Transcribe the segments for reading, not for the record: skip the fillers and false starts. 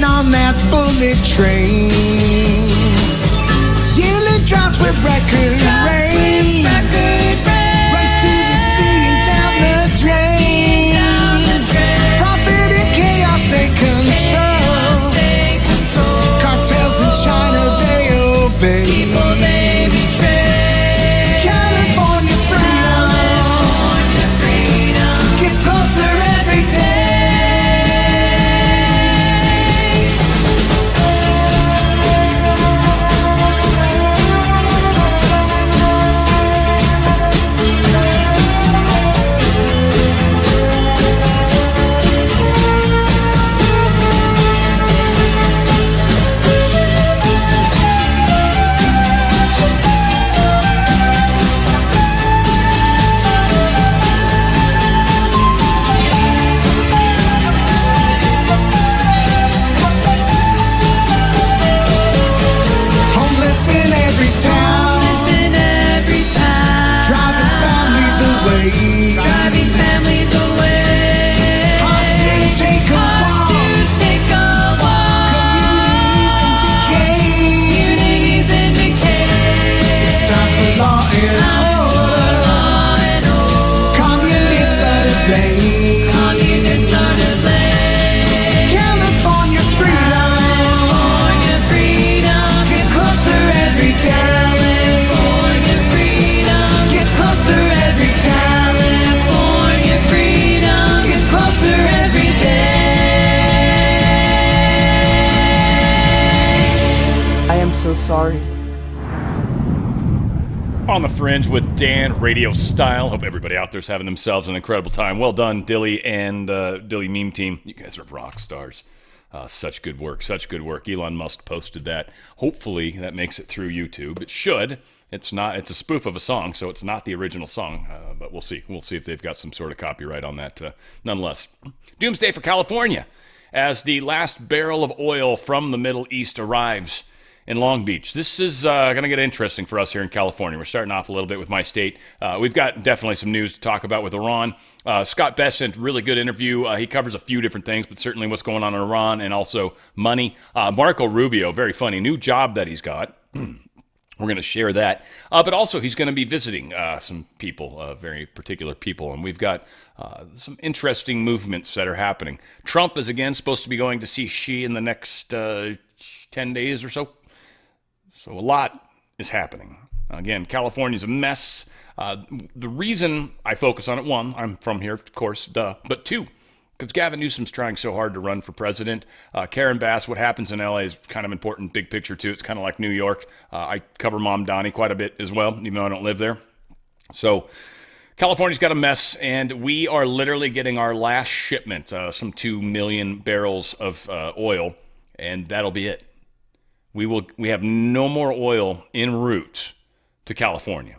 on that bullet train. Yearly droughts with record rain. Runs to the sea and down the drain. Profit and chaos they control. Cartels in China they obey. People they betray. California freedom gets closer every day. Sorry. On the Fringe with Dan, RadioStyle. Hope everybody out there's having themselves an incredible time. Well done, Dilly and Dilly Meme Team. You guys are rock stars. Such good work, such good work. Elon Musk posted that. Hopefully that makes it through YouTube. It should. It's not. It's a spoof of a song, so it's not the original song. But we'll see. We'll see if they've got some sort of copyright on that. Nonetheless, doomsday for California as the last barrel of oil from the Middle East arrives in Long Beach. This is going to get interesting for us here in California. We're starting off a little bit with my state. We've got definitely some news to talk about with Iran. Scott Bessent, really good interview. He covers a few different things, but certainly what's going on in Iran and also money. Marco Rubio, very funny, new job that he's got. We're going to share that. But also he's going to be visiting some people, very particular people, and we've got some interesting movements that are happening. Trump is again supposed to be going to see Xi in the next 10 days or so. So a lot is happening. Again, California's a mess. The reason I focus on it, one, I'm from here, of course, duh. But two, because Gavin Newsom's trying so hard to run for president. Karen Bass, what happens in LA is kind of important, big picture too. It's kind of like New York. I cover Mom Donnie quite a bit as well, even though I don't live there. So California's got a mess, and we are literally getting our last shipment, some 2 million barrels of oil, and that'll be it. We have no more oil en route to California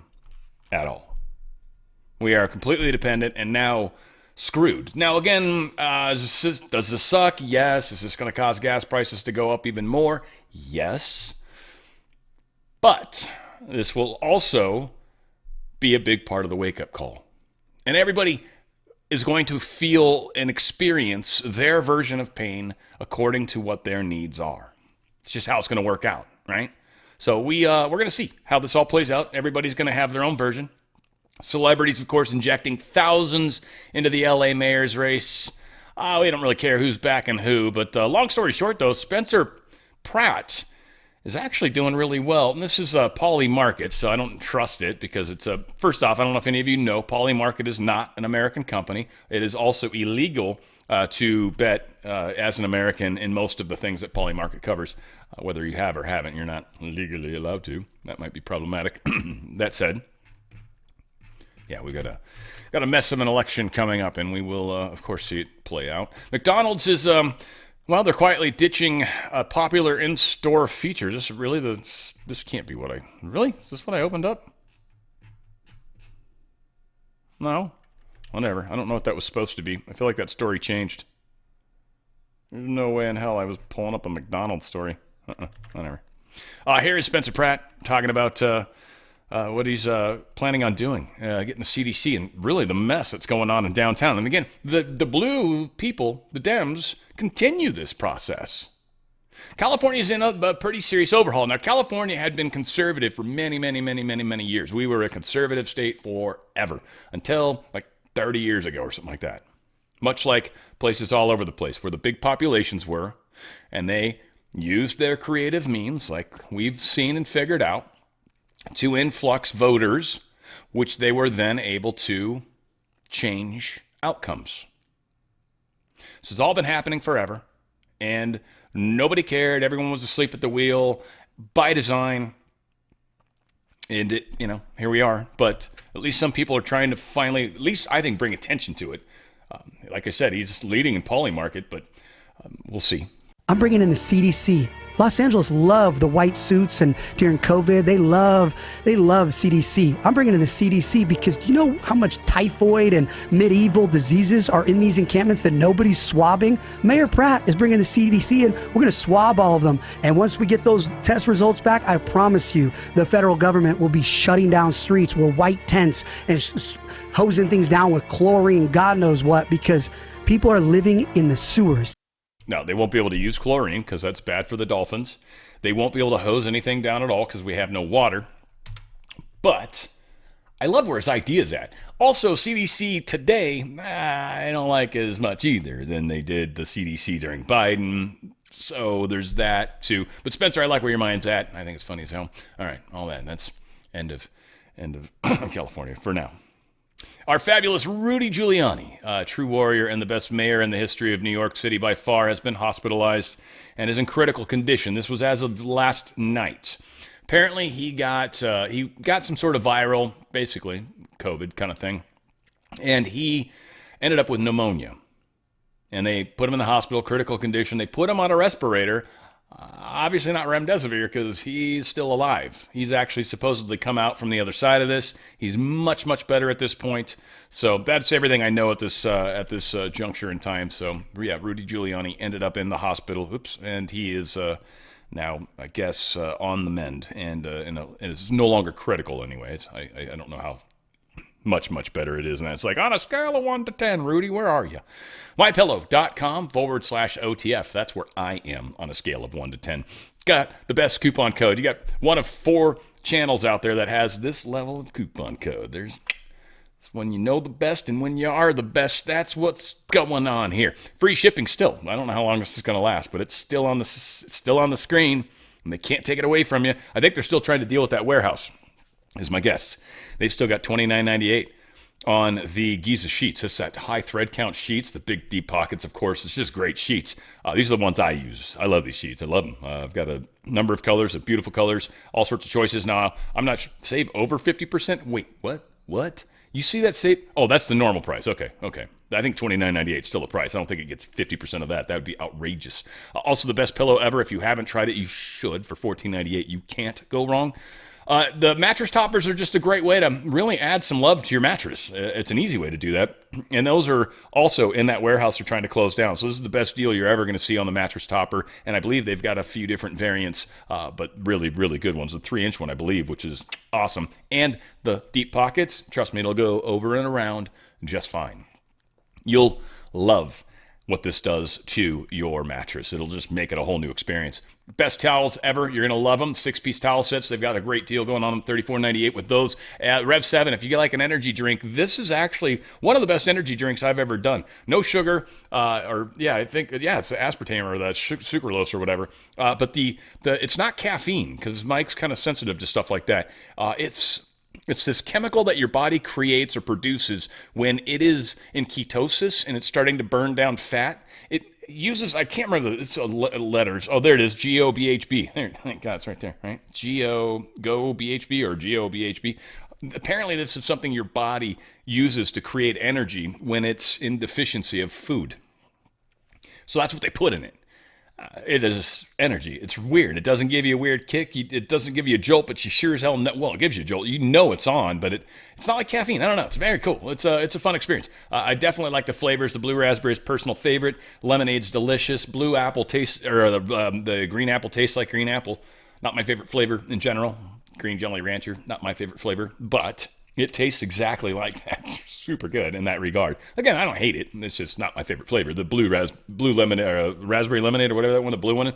at all. We are completely dependent and now screwed. Now again, does this suck? Yes. Is this going to cause gas prices to go up even more? Yes. But this will also be a big part of the wake-up call. And everybody is going to feel and experience their version of pain according to what their needs are. It's just how it's going to work out, right? So we're going to see how this all plays out. Everybody's going to have their own version. Celebrities, of course, injecting thousands into the LA mayor's race. We don't really care who's backing who, but long story short, though, Spencer Pratt is actually doing really well. And this is a Poly Market, so I don't trust it because it's a... First off, I don't know if any of you know, Poly Market is not an American company. It is also illegal to bet as an American in most of the things that Poly Market covers. Whether you have or haven't, you're not legally allowed to. That might be problematic. That said, yeah, we got a mess of an election coming up, and we will, of course, see it play out. McDonald's is... Well, they're quietly ditching popular in-store features. This can't be what I... Really? Is this what I opened up? No? Whatever. I don't know what that was supposed to be. I feel like that story changed. There's no way in hell I was pulling up a McDonald's story. Whatever. Here is Spencer Pratt talking about what he's planning on doing, getting the CDC, and really the mess that's going on in downtown. And again, the blue people, the Dems, continue this process. California's in a pretty serious overhaul. Now, California had been conservative for many, many, many, many, many years. We were a conservative state forever, until like 30 years ago or something like that. Much like places all over the place where the big populations were, and they used their creative means, like we've seen and figured out, to influx voters, which they were then able to change outcomes. This has all been happening forever, and nobody cared. Everyone was asleep at the wheel by design. And here we are. But at least some people are trying to finally, at least I think, bring attention to it. Like I said, he's leading in polling market, but we'll see. I'm bringing in the CDC. Los Angeles loved the white suits, and during COVID, they love CDC. I'm bringing in the CDC because do you know how much typhoid and medieval diseases are in these encampments that nobody's swabbing? Mayor Pratt is bringing the CDC, and we're going to swab all of them. And once we get those test results back, I promise you, the federal government will be shutting down streets with white tents and hosing things down with chlorine, God knows what, because people are living in the sewers. No, they won't be able to use chlorine because that's bad for the dolphins. They won't be able to hose anything down at all because we have no water. But I love where his idea's at. Also, CDC today, I don't like as much either than they did the CDC during Biden. So there's that too. But Spencer, I like where your mind's at. I think it's funny as hell. All right, all that. That's end of California for now. Our fabulous Rudy Giuliani, a true warrior and the best mayor in the history of New York City by far, has been hospitalized and is in critical condition. This was as of last night. Apparently, he got some sort of viral, basically COVID kind of thing, and he ended up with pneumonia. And they put him in the hospital, critical condition. They put him on a respirator. Obviously not remdesivir because he's still alive. He's actually supposedly come out from the other side of this. He's much, much better at this point. So that's everything I know at this juncture in time. So yeah, Rudy Giuliani ended up in the hospital. And he is now, I guess, on the mend and is no longer critical. Anyways, I don't know how much better it is. And it's like, on a scale of 1 to 10, Rudy, where are you? MyPillow.com/OTF. That's where I am on a scale of 1 to 10. Got the best coupon code. You got one of 4 channels out there that has this level of coupon code. There's when you know the best and when you are the best. That's what's going on here. Free shipping still. I don't know how long this is going to last, but it's still on the screen, and they can't take it away from you. I think they're still trying to deal with that warehouse, is my guess. They've still got $29.98 on the Giza sheets. It's that high thread count sheets, the big deep pockets, of course. It's just great sheets. These are the ones I use. I love these sheets. I love them. I've got a number of colors, of beautiful colors, all sorts of choices. Now, I'm not save over 50%. Wait, what? You see that save? Oh, that's the normal price. Okay. I think $29.98 is still a price. I don't think it gets 50% of that. That would be outrageous. Also, the best pillow ever. If you haven't tried it, you should. For $14.98, you can't go wrong. The mattress toppers are just a great way to really add some love to your mattress. It's an easy way to do that. And those are also in that warehouse they're trying to close down. So this is the best deal you're ever going to see on the mattress topper. And I believe they've got a few different variants, but really, really good ones. The 3-inch one, I believe, which is awesome. And the deep pockets, trust me, it'll go over and around just fine. You'll love what this does to your mattress. It'll just make it a whole new experience. Best towels ever. You're going to love them. 6-piece towel sets. They've got a great deal going on $34.98 with those. Rev 7, if you like an energy drink, this is actually one of the best energy drinks I've ever done. No sugar, I think it's aspartame or the sucralose or whatever. But it's not caffeine because Mike's kind of sensitive to stuff like that. It's this chemical that your body creates or produces when it is in ketosis and it's starting to burn down fat. It uses, I can't remember, it's letters. Oh, there it is, GOBHB. There, thank God, it's right there, right? GOBHB or GOBHB. Apparently, this is something your body uses to create energy when it's in deficiency of food. So that's what they put in it. It is energy. It's weird. It doesn't give you a weird kick. It doesn't give you a jolt, but you sure as hell it gives you a jolt. You know it's on, but it's not like caffeine. I don't know. It's very cool. It's a fun experience. I definitely like the flavors. The blue raspberry is personal favorite. Lemonade's delicious. Blue apple tastes, or the green apple tastes like green apple. Not my favorite flavor in general. Green Jolly Rancher, not my favorite flavor, but it tastes exactly like that. super good in that regard. Again, I don't hate it. It's just not my favorite flavor. The blue lemon, raspberry lemonade or whatever that one, the blue one is.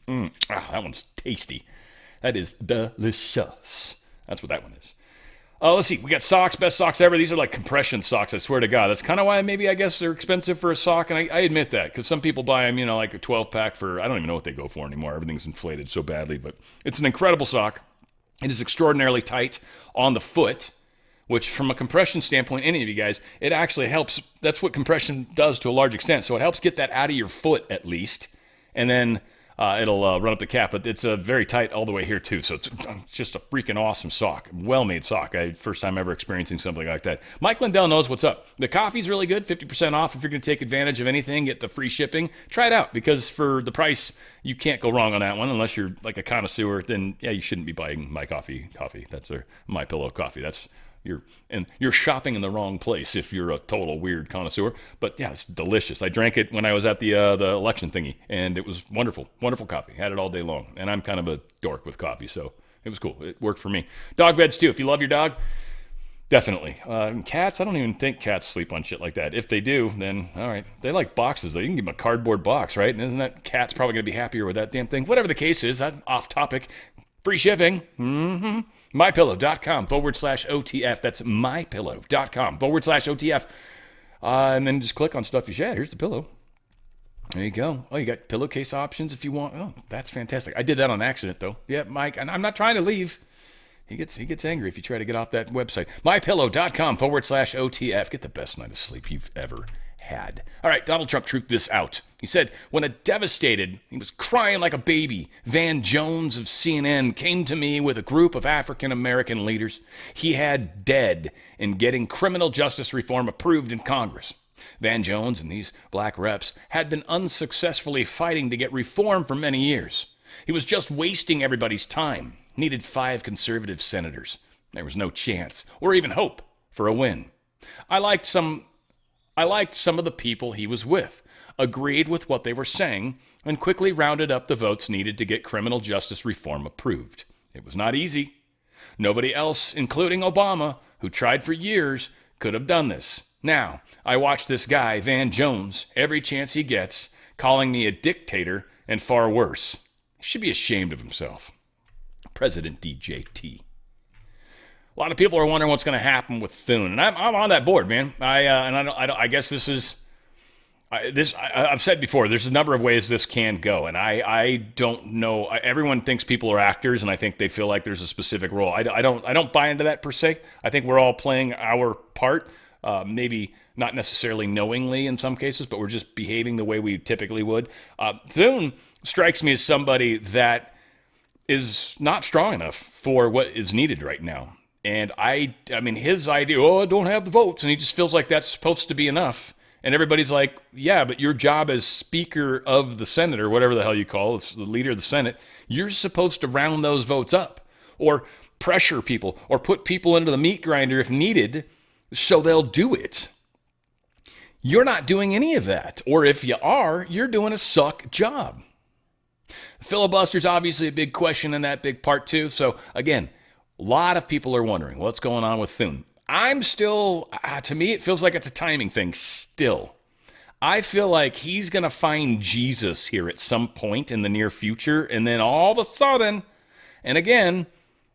That one's tasty. That is delicious. That's what that one is. Let's see. We got socks, best socks ever. These are like compression socks, I swear to God. That's kind of why maybe I guess they're expensive for a sock, and I admit that, because some people buy them, like a 12-pack for, I don't even know what they go for anymore. Everything's inflated so badly, but it's an incredible sock. It is extraordinarily tight on the foot, which from a compression standpoint, any of you guys, it actually helps. That's what compression does to a large extent. So it helps get that out of your foot at least, and then it'll run up the calf. But it's very tight all the way here too. So it's just a freaking awesome sock. Well-made sock. First time ever experiencing something like that. Mike Lindell knows what's up. The coffee's really good, 50% off. If you're going to take advantage of anything, get the free shipping. Try it out, because for the price, you can't go wrong on that one unless you're like a connoisseur. Then yeah, you shouldn't be buying my coffee. That's My Pillow coffee. You're shopping in the wrong place if you're a total weird connoisseur. But yeah, it's delicious. I drank it when I was at the election thingy, and it was wonderful. Wonderful coffee. Had it all day long. And I'm kind of a dork with coffee, so it was cool. It worked for me. Dog beds too. If you love your dog, definitely. Cats, I don't even think cats sleep on shit like that. If they do, then all right. They like boxes though. You can give them a cardboard box, right? And isn't that cat's probably going to be happier with that damn thing? Whatever the case is, that's off topic. Free shipping. MyPillow.com/OTF. That's MyPillow.com/OTF. And then just click on stuff you should. Here's the pillow. There you go. Oh, you got pillowcase options if you want. Oh, that's fantastic. I did that on accident, though. Yeah, Mike, and I'm not trying to leave. He gets angry if you try to get off that website. MyPillow.com/OTF. Get the best night of sleep you've ever had. All right, Donald Trump truthed this out. He said, when he was crying like a baby, Van Jones of CNN came to me with a group of African-American leaders he had dead in getting criminal justice reform approved in Congress. Van Jones and these black reps had been unsuccessfully fighting to get reform for many years. He was just wasting everybody's time. Needed 5 conservative senators. There was no chance, or even hope, for a win. I liked some of the people he was with, agreed with what they were saying, and quickly rounded up the votes needed to get criminal justice reform approved. It was not easy. Nobody else, including Obama, who tried for years, could have done this. Now, I watch this guy, Van Jones, every chance he gets, calling me a dictator and far worse. He should be ashamed of himself. President DJT. A lot of people are wondering what's going to happen with Thune, and I'm on that board, man. I guess this is I've said before. There's a number of ways this can go, and I don't know. Everyone thinks people are actors, and I think they feel like there's a specific role. I don't buy into that per se. I think we're all playing our part, maybe not necessarily knowingly in some cases, but we're just behaving the way we typically would. Thune strikes me as somebody that is not strong enough for what is needed right now. And I mean, his idea, I don't have the votes, and he just feels like that's supposed to be enough. And everybody's like, yeah, but your job as Speaker of the Senate, or whatever the hell you call it, the leader of the Senate, you're supposed to round those votes up, or pressure people, or put people into the meat grinder if needed, so they'll do it. You're not doing any of that. Or if you are, you're doing a suck job. Filibuster's obviously a big question in that big part too. So again, a lot of people are wondering what's going on with Thune. I'm still, to me, it feels like it's a timing thing still. I feel like he's going to find Jesus here at some point in the near future. And then all of a sudden, and again,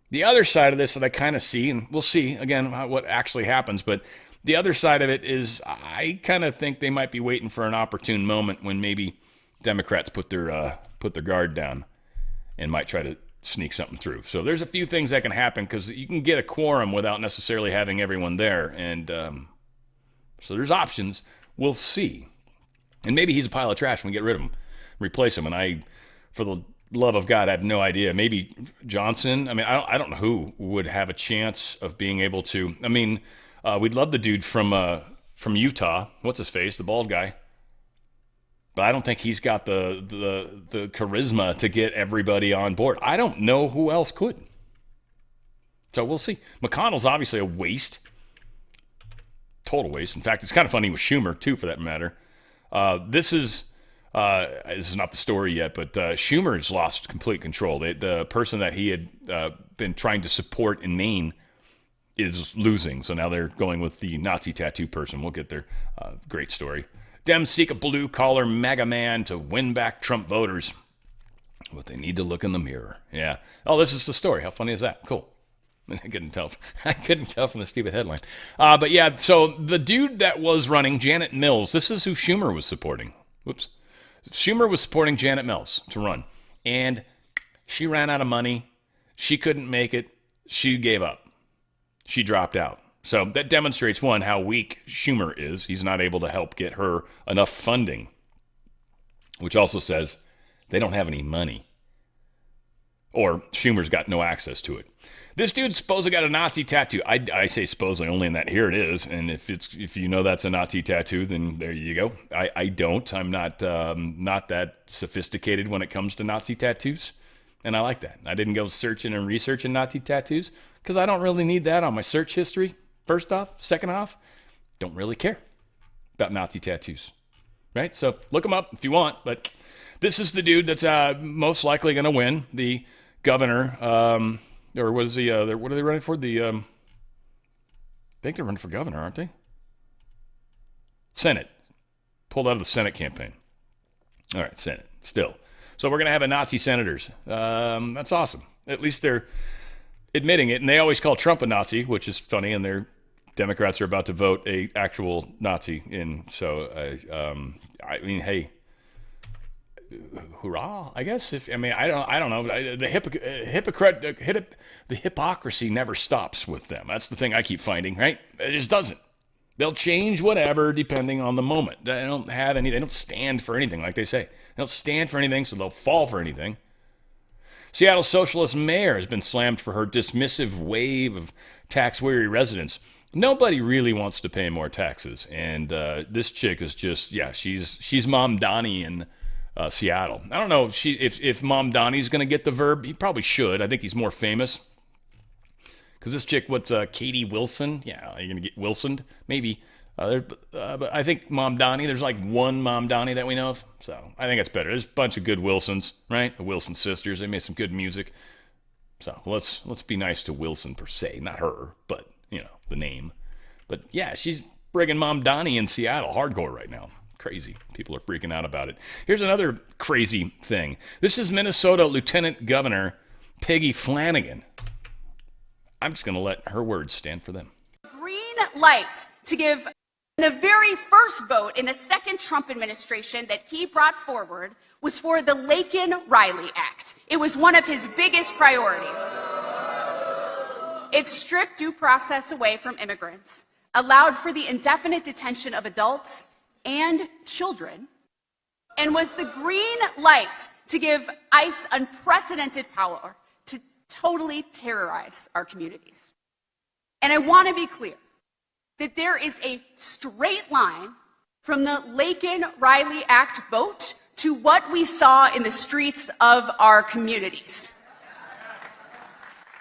the other side of this that I kind of see, and we'll see again what actually happens, but the other side of it is I kind of think they might be waiting for an opportune moment when maybe Democrats put their guard down and might try to sneak something through. So there's a few things that can happen because you can get a quorum without necessarily having everyone there. And so there's options. We'll see. And maybe he's a pile of trash and we get rid of him, replace him. And I, for the love of God, I have no idea. Maybe Johnson. I mean, I don't know who would have a chance of being able to. I mean, we'd love the dude from Utah. What's his face? The bald guy. But I don't think he's got the charisma to get everybody on board. I don't know who else could. So we'll see. McConnell's obviously a waste. Total waste. In fact, it's kind of funny with Schumer, too, for that matter. This is not the story yet, but Schumer's lost complete control. The person that he had been trying to support in Maine is losing. So now they're going with the Nazi tattoo person. We'll get there. Great story. Dems seek a blue-collar mega man to win back Trump voters. But they need to look in the mirror. Yeah. Oh, this is the story. How funny is that? Cool. I couldn't tell from the stupid headline. But yeah, so the dude that was running, Janet Mills, this is who Schumer was supporting. Whoops. Schumer was supporting Janet Mills to run. And she ran out of money. She couldn't make it. She gave up. She dropped out. So that demonstrates, one, how weak Schumer is. He's not able to help get her enough funding, which also says they don't have any money. Or Schumer's got no access to it. This dude supposedly got a Nazi tattoo. I say supposedly only in that here it is. And if you know that's a Nazi tattoo, then there you go. I don't. I'm not that sophisticated when it comes to Nazi tattoos. And I like that. I didn't go searching and researching Nazi tattoos because I don't really need that on my search history. First off. Second off, don't really care about Nazi tattoos. Right? So look them up if you want. But this is the dude that's most likely going to win. The governor, or was he, what are they running for? I think they're running for governor, aren't they? Senate. Pulled out of the Senate campaign. All right, Senate. Still. So we're going to have a Nazi senators. That's awesome. At least they're admitting it. And they always call Trump a Nazi, which is funny. And their Democrats are about to vote a actual Nazi in. So, I mean, hey, hurrah, I guess. I don't know. The hypocrisy never stops with them. That's the thing I keep finding, right? It just doesn't. They'll change whatever depending on the moment. They don't stand for anything, like they say. They don't stand for anything, so they'll fall for anything. Seattle socialist mayor has been slammed for her dismissive wave of tax-weary residents. Nobody really wants to pay more taxes, and this chick is just, she's Mom Donnie in Seattle. I don't know if Mom Donnie's going to get the verb. He probably should. I think he's more famous. Because this chick, Katie Wilson? Yeah, are you going to get Wilsoned? Maybe. But I think Mom Donnie, there's like one Mom Donnie that we know of. So I think it's better. There's a bunch of good Wilsons, right? The Wilson sisters. They made some good music. So let's be nice to Wilson per se. Not her, but, the name. But yeah, she's friggin' Mom Donnie in Seattle. Hardcore right now. Crazy. People are freaking out about it. Here's another crazy thing. This is Minnesota Lieutenant Governor Peggy Flanagan. I'm just going to let her words stand for them. Green light to give the very first vote in the second Trump administration that he brought forward was for the Laken-Riley Act. It was one of his biggest priorities. It stripped due process away from immigrants, allowed for the indefinite detention of adults and children, and was the green light to give ICE unprecedented power to totally terrorize our communities. And I want to be clear that there is a straight line from the Laken-Riley Act vote to what we saw in the streets of our communities.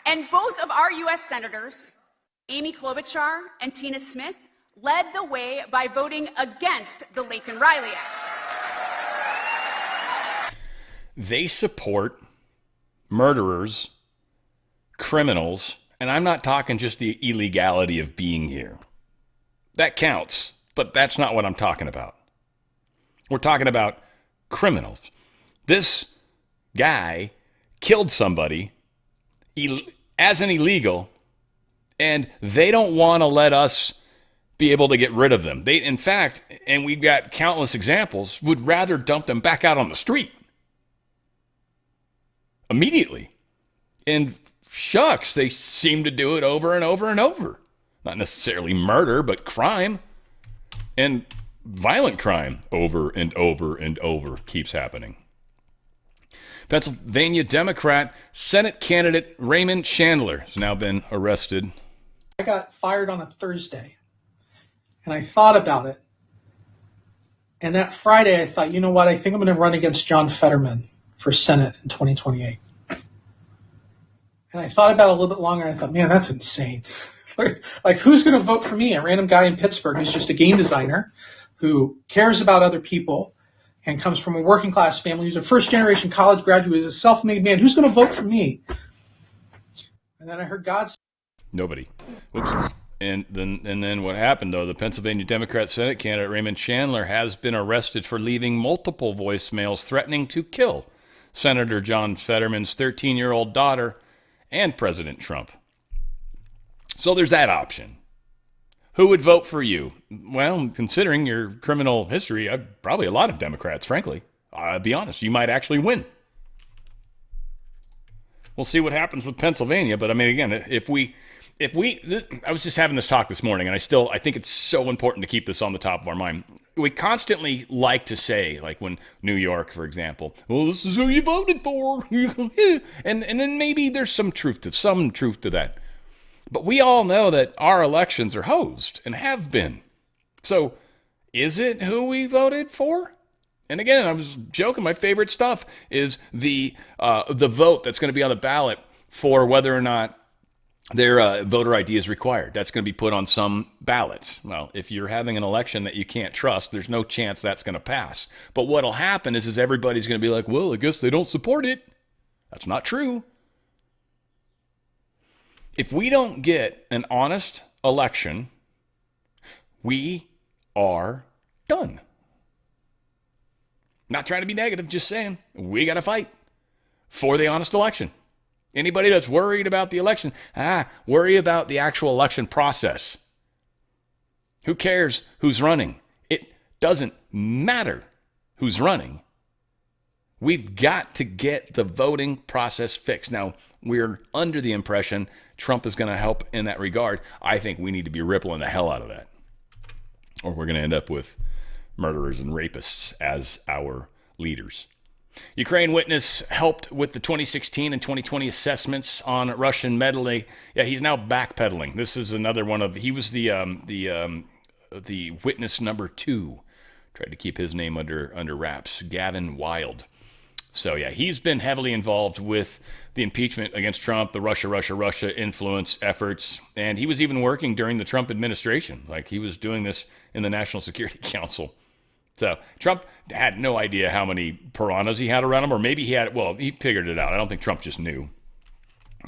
And both of our U.S. senators, Amy Klobuchar and Tina Smith, led the way by voting against the Laken-Riley Act. They support murderers, criminals, and I'm not talking just the illegality of being here. That counts, but that's not what I'm talking about. We're talking about criminals. This guy killed somebody as an illegal, and they don't want to let us be able to get rid of them. They, in fact, and we've got countless examples, would rather dump them back out on the street immediately. And shucks, they seem to do it over and over and over. Not necessarily murder, but crime. And violent crime over and over and over keeps happening. Pennsylvania Democrat Senate candidate Raymond Chandler has now been arrested. I got fired on a Thursday, and I thought about it. And that Friday, I thought, you know what? I think I'm going to run against John Fetterman for Senate in 2028. And I thought about it a little bit longer, and I thought, man, that's insane. Like, who's going to vote for me? A random guy in Pittsburgh who's just a game designer who cares about other people and comes from a working class family, who's a first-generation college graduate, who's a self-made man. Who's going to vote for me? And then I heard God. Nobody. Whoops. And then what happened, though? The Pennsylvania Democrat Senate candidate Raymond Chandler has been arrested for leaving multiple voicemails threatening to kill Senator John Fetterman's 13-year-old daughter and President Trump. So there's that option. Who would vote for you? Well, considering your criminal history, probably a lot of Democrats, frankly. I'll be honest, you might actually win. We'll see what happens with Pennsylvania, but I mean, again, I was just having this talk this morning, and I think it's so important to keep this on the top of our mind. We constantly like to say, like when New York, for example, well, this is who you voted for, and then maybe there's some truth to that. But we all know that our elections are hosed and have been. So, is it who we voted for? And again, I was joking. My favorite stuff is the vote that's going to be on the ballot for whether or not their voter ID is required. That's going to be put on some ballots. Well, if you're having an election that you can't trust, there's no chance that's going to pass. But what'll happen is everybody's going to be like, well, I guess they don't support it. That's not true. If we don't get an honest election, we are done. Not trying to be negative, just saying we got to fight for the honest election. Anybody that's worried about the election, worry about the actual election process. Who cares who's running? It doesn't matter who's running. We've got to get the voting process fixed. Now, we're under the impression Trump is going to help in that regard. I think we need to be rippling the hell out of that, or we're going to end up with murderers and rapists as our leaders. Ukraine witness helped with the 2016 and 2020 assessments on Russian meddling. Yeah, he's now backpedaling. This is another one of, he was the witness number 2. Tried to keep his name under wraps. Gavin Wild. So yeah, he's been heavily involved with the impeachment against Trump, the Russia influence efforts, and he was even working during the Trump administration. Like, he was doing this in the National Security Council. So Trump had no idea how many piranhas he had around him, or maybe he figured it out. I don't think Trump just knew.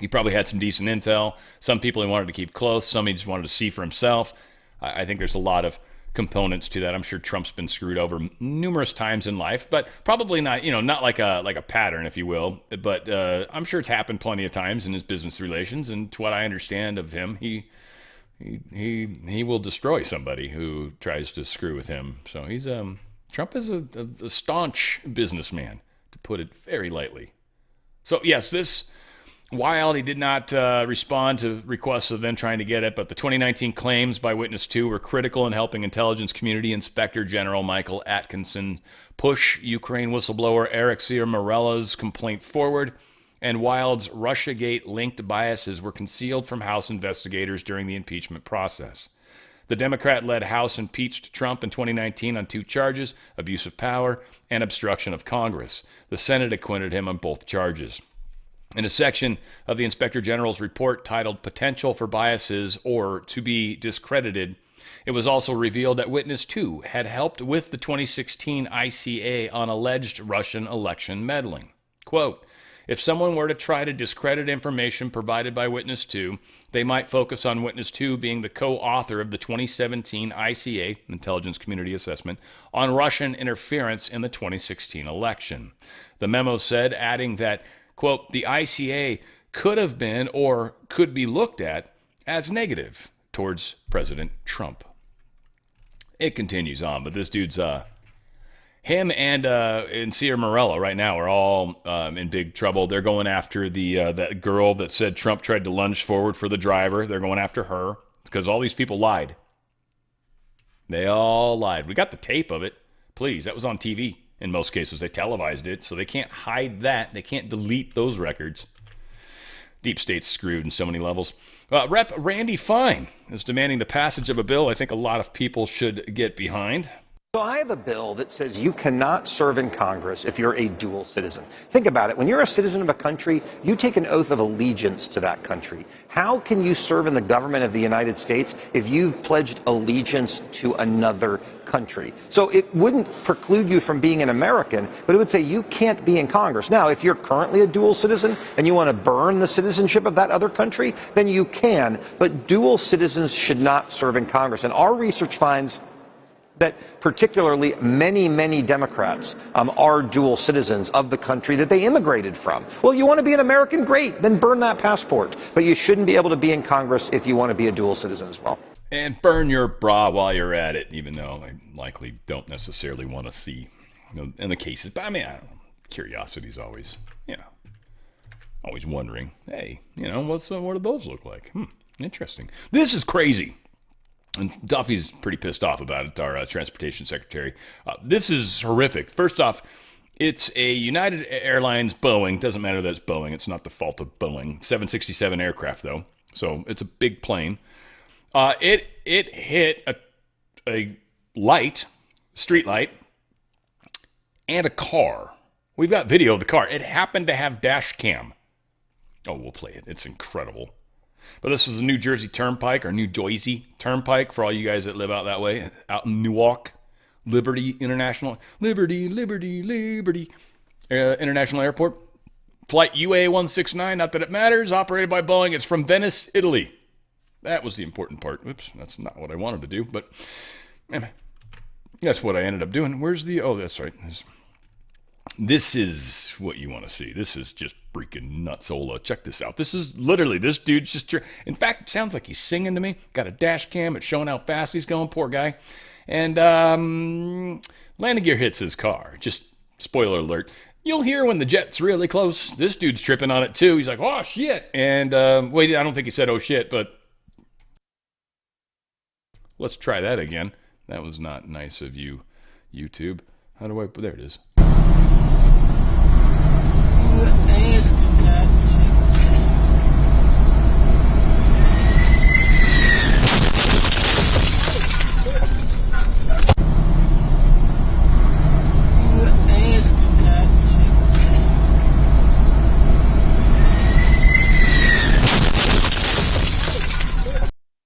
He probably had some decent intel. Some people he wanted to keep close. Some he just wanted to see for himself. I think there's a lot of components to that. I'm sure Trump's been screwed over numerous times in life, but probably not, not like a pattern, if you will. But I'm sure it's happened plenty of times in his business relations. And to what I understand of him, he will destroy somebody who tries to screw with him. So he's Trump is a staunch businessman, to put it very lightly. So yes, this Wild, he did not respond to requests of them trying to get it, but the 2019 claims by Witness 2 were critical in helping intelligence community Inspector General Michael Atkinson push Ukraine whistleblower Eric Ciaramarilla's complaint forward, and Wild's Russiagate-linked biases were concealed from House investigators during the impeachment process. The Democrat-led House impeached Trump in 2019 on 2 charges, abuse of power and obstruction of Congress. The Senate acquitted him on both charges. In a section of the Inspector General's report titled Potential for Biases or to be Discredited, it was also revealed that Witness 2 had helped with the 2016 ICA on alleged Russian election meddling. Quote, if someone were to try to discredit information provided by Witness 2, they might focus on Witness 2 being the co-author of the 2017 ICA, Intelligence Community Assessment, on Russian interference in the 2016 election. The memo said, adding that, quote, the ICA could have been or could be looked at as negative towards President Trump. It continues on, but this dude's, him and Ciaramariella right now are all in big trouble. They're going after that girl that said Trump tried to lunge forward for the driver. They're going after her because all these people lied. They all lied. We got the tape of it. Please, that was on TV. In most cases, they televised it, so they can't hide that. They can't delete those records. Deep State's screwed in so many levels. Rep. Randy Fine is demanding the passage of a bill I think a lot of people should get behind. So I have a bill that says you cannot serve in Congress if you're a dual citizen. Think about it. When you're a citizen of a country, you take an oath of allegiance to that country. How can you serve in the government of the United States if you've pledged allegiance to another country? So it wouldn't preclude you from being an American, but it would say you can't be in Congress. Now, if you're currently a dual citizen and you want to burn the citizenship of that other country, then you can. But dual citizens should not serve in Congress. And our research finds that particularly many Democrats are dual citizens of the country that they immigrated from. Well, you want to be an American? Great. Then burn that passport. But you shouldn't be able to be in Congress if you want to be a dual citizen as well. And burn your bra while you're at it, even though I likely don't necessarily want to see, in the cases. But I mean, I don't know. Curiosity's always, always wondering, hey, what do those look like? Interesting. This is crazy. And Duffy's pretty pissed off about it, our transportation secretary. This is horrific. First off, it's a United Airlines Boeing. Doesn't matter that it's Boeing. It's not the fault of Boeing. 767 aircraft, though. So it's a big plane. It hit a light, street light, and a car. We've got video of the car. It happened to have dash cam. Oh, we'll play it. It's incredible. But this is the New Jersey Turnpike, or New Jersey Turnpike, for all you guys that live out that way, out in Newark, Liberty International International Airport. Flight UA169, not that it matters, operated by Boeing. It's from Venice, Italy. That was the important part. Oops, that's not what I wanted to do, but that's what I ended up doing. Where's the, that's right. This is what you want to see. This is just freaking nutsola. Check this out. This is literally, this dude's just, in fact, sounds like he's singing to me. Got a dash cam. It's showing how fast he's going. Poor guy. And landing gear hits his car. Just spoiler alert. You'll hear when the jet's really close. This dude's tripping on it too. He's like, oh shit. And wait, I don't think he said oh shit, but let's try that again. That was not nice of you, YouTube. How do I, there it is.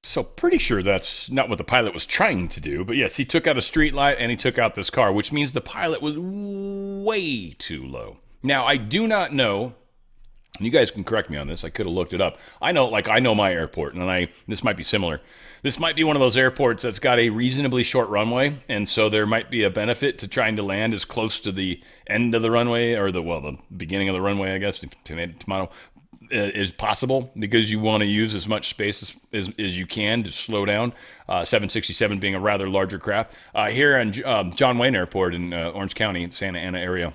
So pretty sure that's not what the pilot was trying to do, but yes, he took out a street light and he took out this car, which means the pilot was way too low. Now, I do not know, and you guys can correct me on this, I could have looked it up. I know my airport, and this might be similar. This might be one of those airports that's got a reasonably short runway, and so there might be a benefit to trying to land as close to the end of the runway, or the beginning of the runway, I guess, tomato, is possible, because you want to use as much space as you can to slow down. 767 being a rather larger craft. Here in John Wayne Airport in Orange County, Santa Ana area,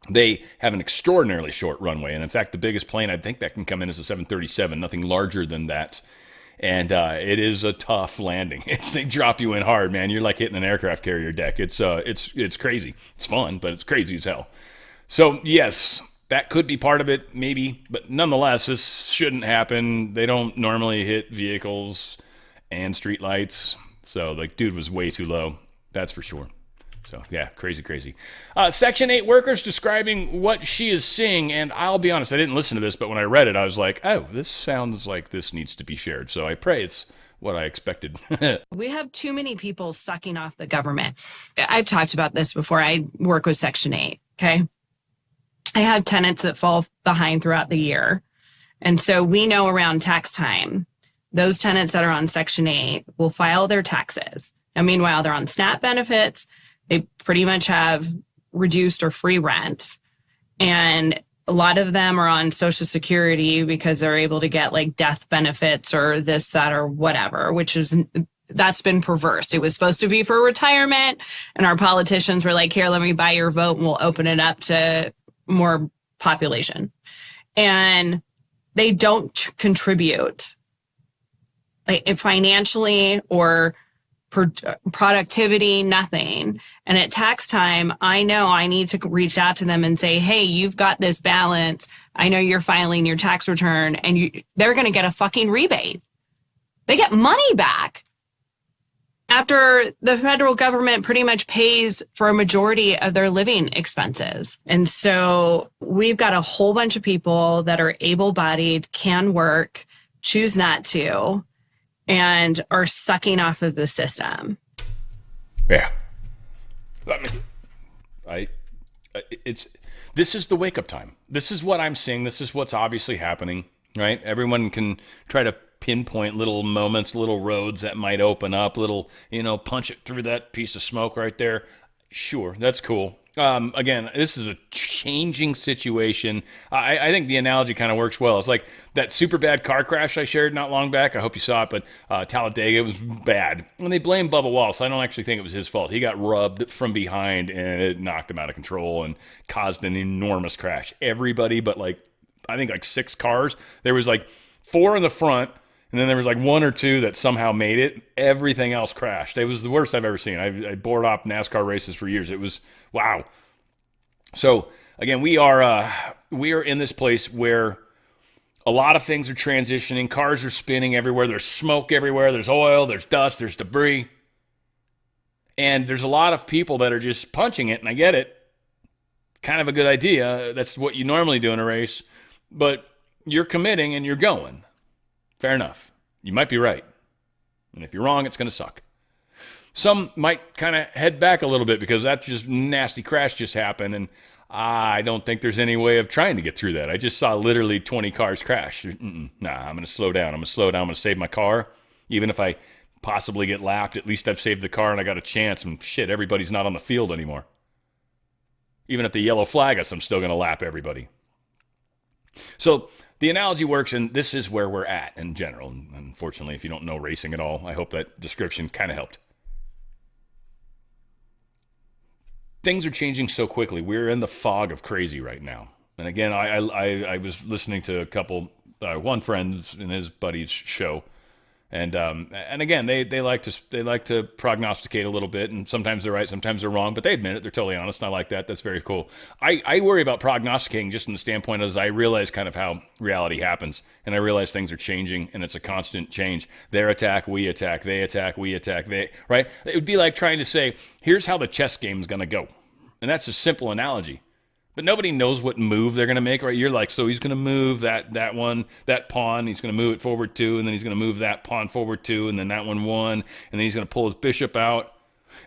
they have an extraordinarily short runway. And in fact, the biggest plane I think that can come in is a 737, nothing larger than that. And it is a tough landing. They drop you in hard, man. You're like hitting an aircraft carrier deck. It's crazy. It's fun, but it's crazy as hell. So yes, that could be part of it, maybe. But nonetheless, this shouldn't happen. They don't normally hit vehicles and street lights. So the dude was way too low. That's for sure. So, yeah, crazy. Section 8 workers describing what she is seeing, and I'll be honest, I didn't listen to this, but when I read it, I was like, oh, this sounds like this needs to be shared. So I pray it's what I expected. We have too many people sucking off the government. I've talked about this before. I work with Section 8, okay? I have tenants that fall behind throughout the year. And so we know around tax time, those tenants that are on Section 8 will file their taxes. And meanwhile, they're on SNAP benefits. They pretty much have reduced or free rent. And a lot of them are on Social Security because they're able to get like death benefits or this, that, or whatever, that's been perverse. It was supposed to be for retirement. And our politicians were like, here, let me buy your vote and we'll open it up to more population. And they don't contribute like financially or productivity, nothing. And at tax time, I know I need to reach out to them and say, hey, you've got this balance. I know you're filing your tax return, and they're going to get a fucking rebate. They get money back. after the federal government pretty much pays for a majority of their living expenses. And so we've got a whole bunch of people that are able-bodied, can work, choose not to, and are sucking off of the system. Yeah. This is the wake-up time. This is what I'm seeing. This is what's obviously happening, right? Everyone can try to pinpoint little moments, little roads that might open up, little, punch it through that piece of smoke right there. Sure, that's cool. Again, this is a changing situation. I think the analogy kind of works well. It's like that super bad car crash I shared not long back. I hope you saw it, but Talladega was bad. And they blame Bubba Wallace. I don't actually think it was his fault. He got rubbed from behind, and it knocked him out of control and caused an enormous crash. Everybody but I think 6 cars. There was 4 in the front, and then there was 1 or 2 that somehow made it. Everything else crashed. It was the worst I've ever seen. I bored off NASCAR races for years. It was, wow. So, again, we are in this place where a lot of things are transitioning. Cars are spinning everywhere. There's smoke everywhere. There's oil. There's dust. There's debris. And there's a lot of people that are just punching it, and I get it. Kind of a good idea. That's what you normally do in a race. But you're committing and you're going. Fair enough. You might be right. And if you're wrong, it's going to suck. Some might kind of head back a little bit because that just nasty crash just happened, and I don't think there's any way of trying to get through that. I just saw literally 20 cars crash. Nah, I'm going to slow down. I'm going to save my car. Even if I possibly get lapped, at least I've saved the car and I got a chance, and shit, everybody's not on the field anymore. Even if the yellow flag us, I'm still going to lap everybody. So the analogy works, and this is where we're at in general. Unfortunately, if you don't know racing at all, I hope that description kind of helped. Things are changing so quickly. We're in the fog of crazy right now. And again, I was listening to a couple, one friend and his buddy's show, and again, they like to prognosticate a little bit, and sometimes they're right, sometimes they're wrong, but they admit it. They're totally honest, and I like that. That's very cool. I worry about prognosticating just from the standpoint as I realize kind of how reality happens, and I realize things are changing, and it's a constant change. Their attack, we attack. They attack, we attack. They, right? It would be like trying to say, here's how the chess game is going to go, and that's a simple analogy. But nobody knows what move they're going to make, right? You're like, so he's going to move that pawn, he's going to move it forward 2, and then he's going to move that pawn forward 2, and then that 1, and then he's going to pull his bishop out.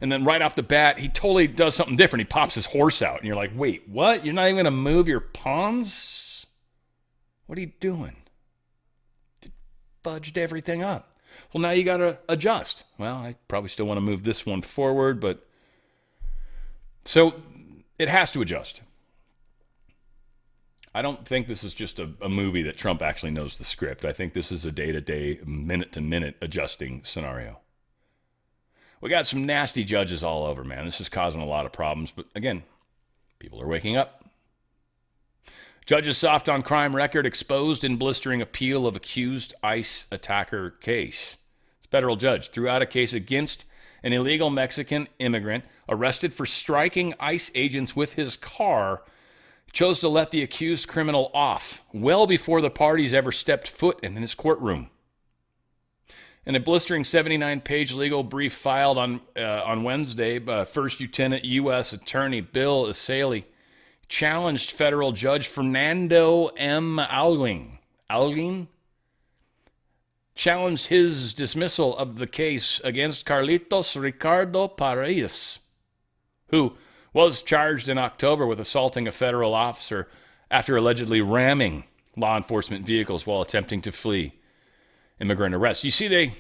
And then right off the bat, he totally does something different. He pops his horse out, and you're like, wait, what? You're not even going to move your pawns? What are you doing? You fudged everything up. Well, now you got to adjust. Well, I probably still want to move this one forward, but... So it has to adjust. I don't think this is just a movie that Trump actually knows the script. I think this is a day-to-day, minute-to-minute adjusting scenario. We got some nasty judges all over, man. This is causing a lot of problems. But again, people are waking up. Judge's soft on crime record exposed in blistering appeal of accused ICE attacker case. Federal judge threw out a case against an illegal Mexican immigrant arrested for striking ICE agents with his car, chose to let the accused criminal off well before the parties ever stepped foot in his courtroom. In a blistering 79-page legal brief filed on Wednesday, First Lieutenant U.S. Attorney Bill Isali challenged federal judge Fernando M. Alguin challenged his dismissal of the case against Carlitos Ricardo Paredes, who was charged in October with assaulting a federal officer after allegedly ramming law enforcement vehicles while attempting to flee immigrant arrests. You see,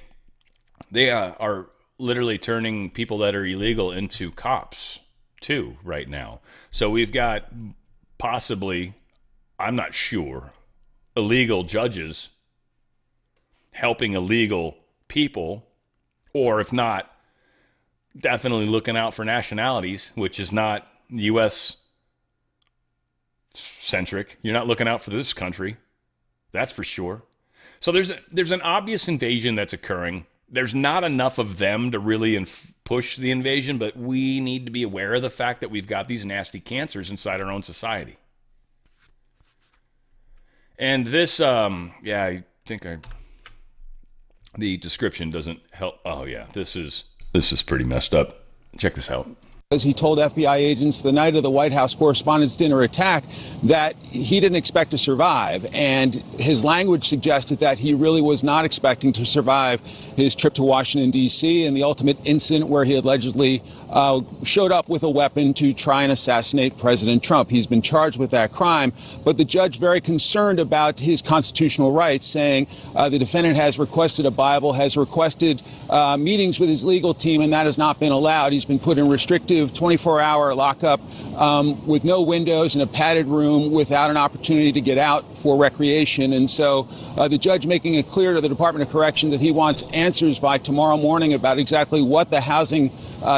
they are literally turning people that are illegal into cops, too, right now. So we've got possibly, I'm not sure, illegal judges helping illegal people, or if not, definitely looking out for nationalities, which is not U.S. centric. You're not looking out for this country. That's for sure. So there's an obvious invasion that's occurring. There's not enough of them to really push the invasion, but we need to be aware of the fact that we've got these nasty cancers inside our own society. And this, I think the description doesn't help. Oh, yeah, this is This is pretty messed up. Check this out. As he told FBI agents the night of the White House Correspondents' Dinner attack that he didn't expect to survive. And his language suggested that he really was not expecting to survive his trip to Washington, D.C. and the ultimate incident where he allegedly showed up with a weapon to try and assassinate President Trump. He's been charged with that crime. But the judge very concerned about his constitutional rights, saying the defendant has requested a Bible, has requested meetings with his legal team, and that has not been allowed. He's been put in restrictive 24-hour lockup with no windows in a padded room without an opportunity to get out for recreation. And so the judge making it clear to the Department of Corrections that he wants answers by tomorrow morning about exactly what the housing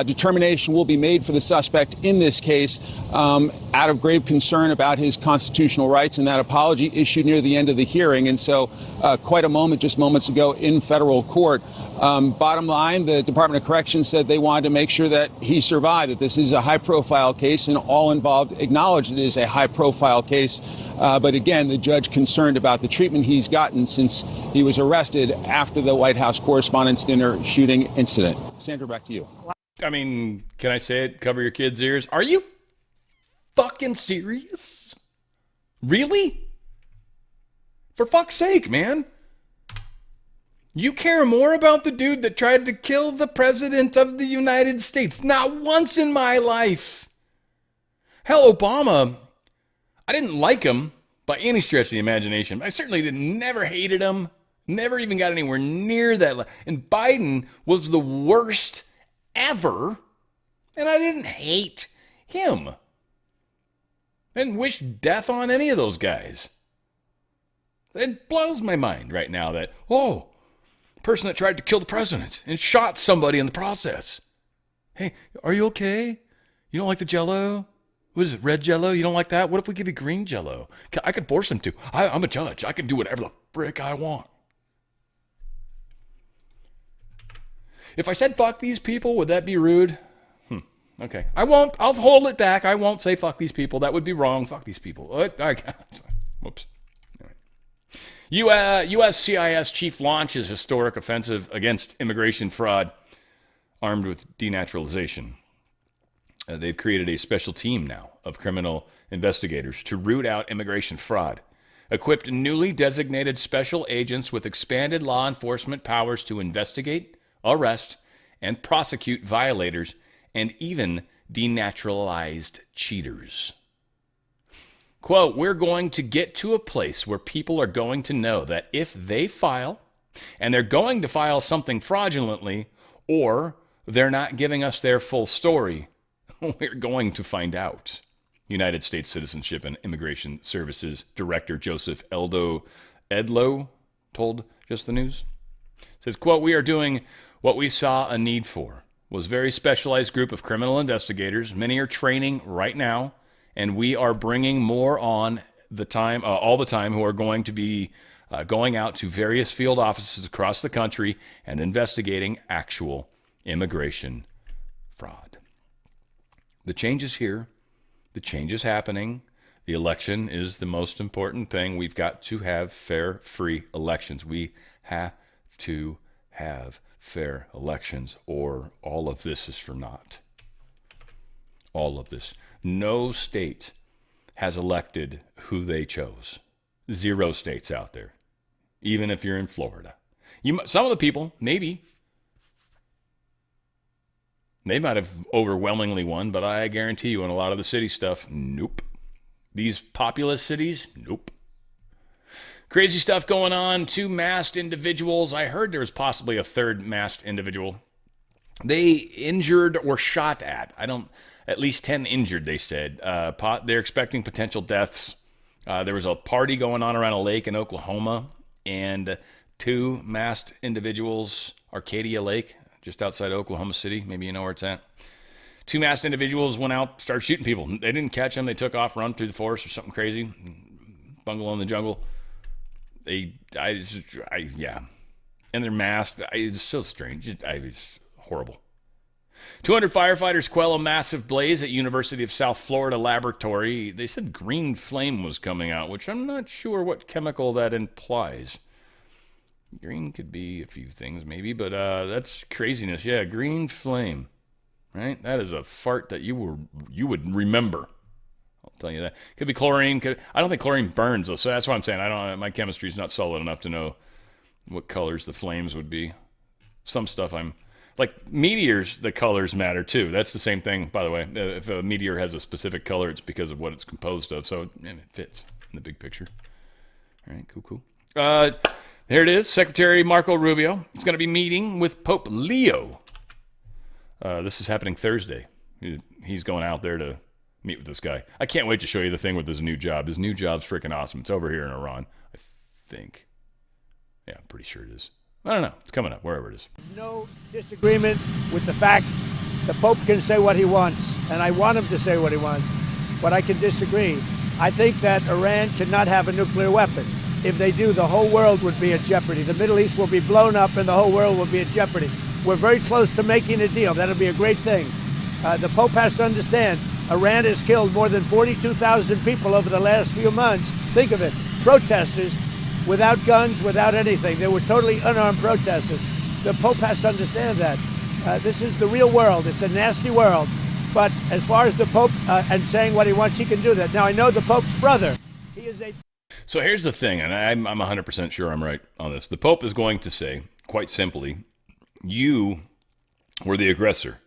determination will be made for the suspect in this case, out of grave concern about his constitutional rights, and that apology issued near the end of the hearing. And so quite a moment just moments ago in federal court. Bottom line, the Department of Corrections said they wanted to make sure that he survived, that this is a high-profile case, and all involved acknowledged it is a high-profile case. But again, the judge concerned about the treatment he's gotten since he was arrested after the White House Correspondents' Dinner shooting incident. Sandra, back to you. I mean, can I say it? Cover your kids' ears. Are you fucking serious? Really? For fuck's sake, man. You care more about the dude that tried to kill the president of the United States. Not once in my life. Hell, Obama, I didn't like him by any stretch of the imagination. I certainly never hated him. Never even got anywhere near that. And Biden was the worst ever. And I didn't hate him. I didn't wish death on any of those guys. It blows my mind right now that, person that tried to kill the president and shot somebody in the process. Hey, are you okay? You don't like the Jell-O? What is it, red Jell-O? You don't like that? What if we give you green Jell-O? I could force him to. I'm a judge. I can do whatever the frick I want. If I said fuck these people, would that be rude? Okay. I won't. I'll hold it back. I won't say fuck these people. That would be wrong. Fuck these people. Whoops. U.S. CIS chief launches historic offensive against immigration fraud, armed with denaturalization. They've created a special team now of criminal investigators to root out immigration fraud, equipped newly designated special agents with expanded law enforcement powers to investigate, arrest, and prosecute violators, and even denaturalized cheaters. Quote, we're going to get to a place where people are going to know that if they file, and they're going to file something fraudulently, or they're not giving us their full story, we're going to find out. United States Citizenship and Immigration Services Director Joseph Edlow told Just the News. Says, quote, we are doing what we saw a need for, was a very specialized group of criminal investigators. Many are training right now, and we are bringing more on the time, all the time, who are going to be going out to various field offices across the country and investigating actual immigration fraud. The change is here. The change is happening. The election is the most important thing. We've got to have fair, free elections. We have to have fair elections, or all of this is for naught. All of this. No state has elected who they chose. 0 states out there, even if you're in Florida. Some of the people, maybe, they might have overwhelmingly won, but I guarantee you in a lot of the city stuff, nope. These populous cities, nope. Crazy stuff going on. 2 masked individuals. I heard there was possibly a 3rd masked individual. They injured or shot at. At least 10 injured, they said. They're expecting potential deaths. There was a party going on around a lake in Oklahoma, and 2 masked individuals, Arcadia Lake, just outside Oklahoma City. Maybe you know where it's at. 2 masked individuals went out, started shooting people. They didn't catch them. They took off, run through the forest or something crazy. Bungalow in the jungle. Yeah. And they're masked. It's so strange. It's horrible. 200 firefighters quell a massive blaze at University of South Florida laboratory. They said green flame was coming out, which I'm not sure what chemical that implies. Green could be a few things maybe, but that's craziness. Yeah, green flame, right? That is a fart that you would remember. I'll tell you that. Could be chlorine. I don't think chlorine burns though, so that's what I'm saying. My chemistry is not solid enough to know what colors the flames would be. Some stuff like meteors, the colors matter too. That's the same thing, by the way. If a meteor has a specific color, it's because of what it's composed of. So it fits in the big picture. All right, cool. Here it is. Secretary Marco Rubio is going to be meeting with Pope Leo. This is happening Thursday. He's going out there to meet with this guy. I can't wait to show you the thing with his new job. His new job's freaking awesome. It's over here in Iran, I think. Yeah, I'm pretty sure it is. I don't know. It's coming up, wherever it is. No disagreement with the fact the Pope can say what he wants, and I want him to say what he wants, but I can disagree. I think that Iran cannot have a nuclear weapon. If they do, the whole world would be at jeopardy. The Middle East will be blown up, and the whole world will be at jeopardy. We're very close to making a deal. That'll be a great thing. The Pope has to understand, Iran has killed more than 42,000 people over the last few months. Think of it, protesters, without guns, without anything. They were totally unarmed protesters. The Pope has to understand that. This is the real world. It's a nasty world. But as far as the Pope and saying what he wants, he can do that. Now, I know the Pope's brother. He is a... So here's the thing, and I'm 100% sure I'm right on this. The Pope is going to say, quite simply, you were the aggressor.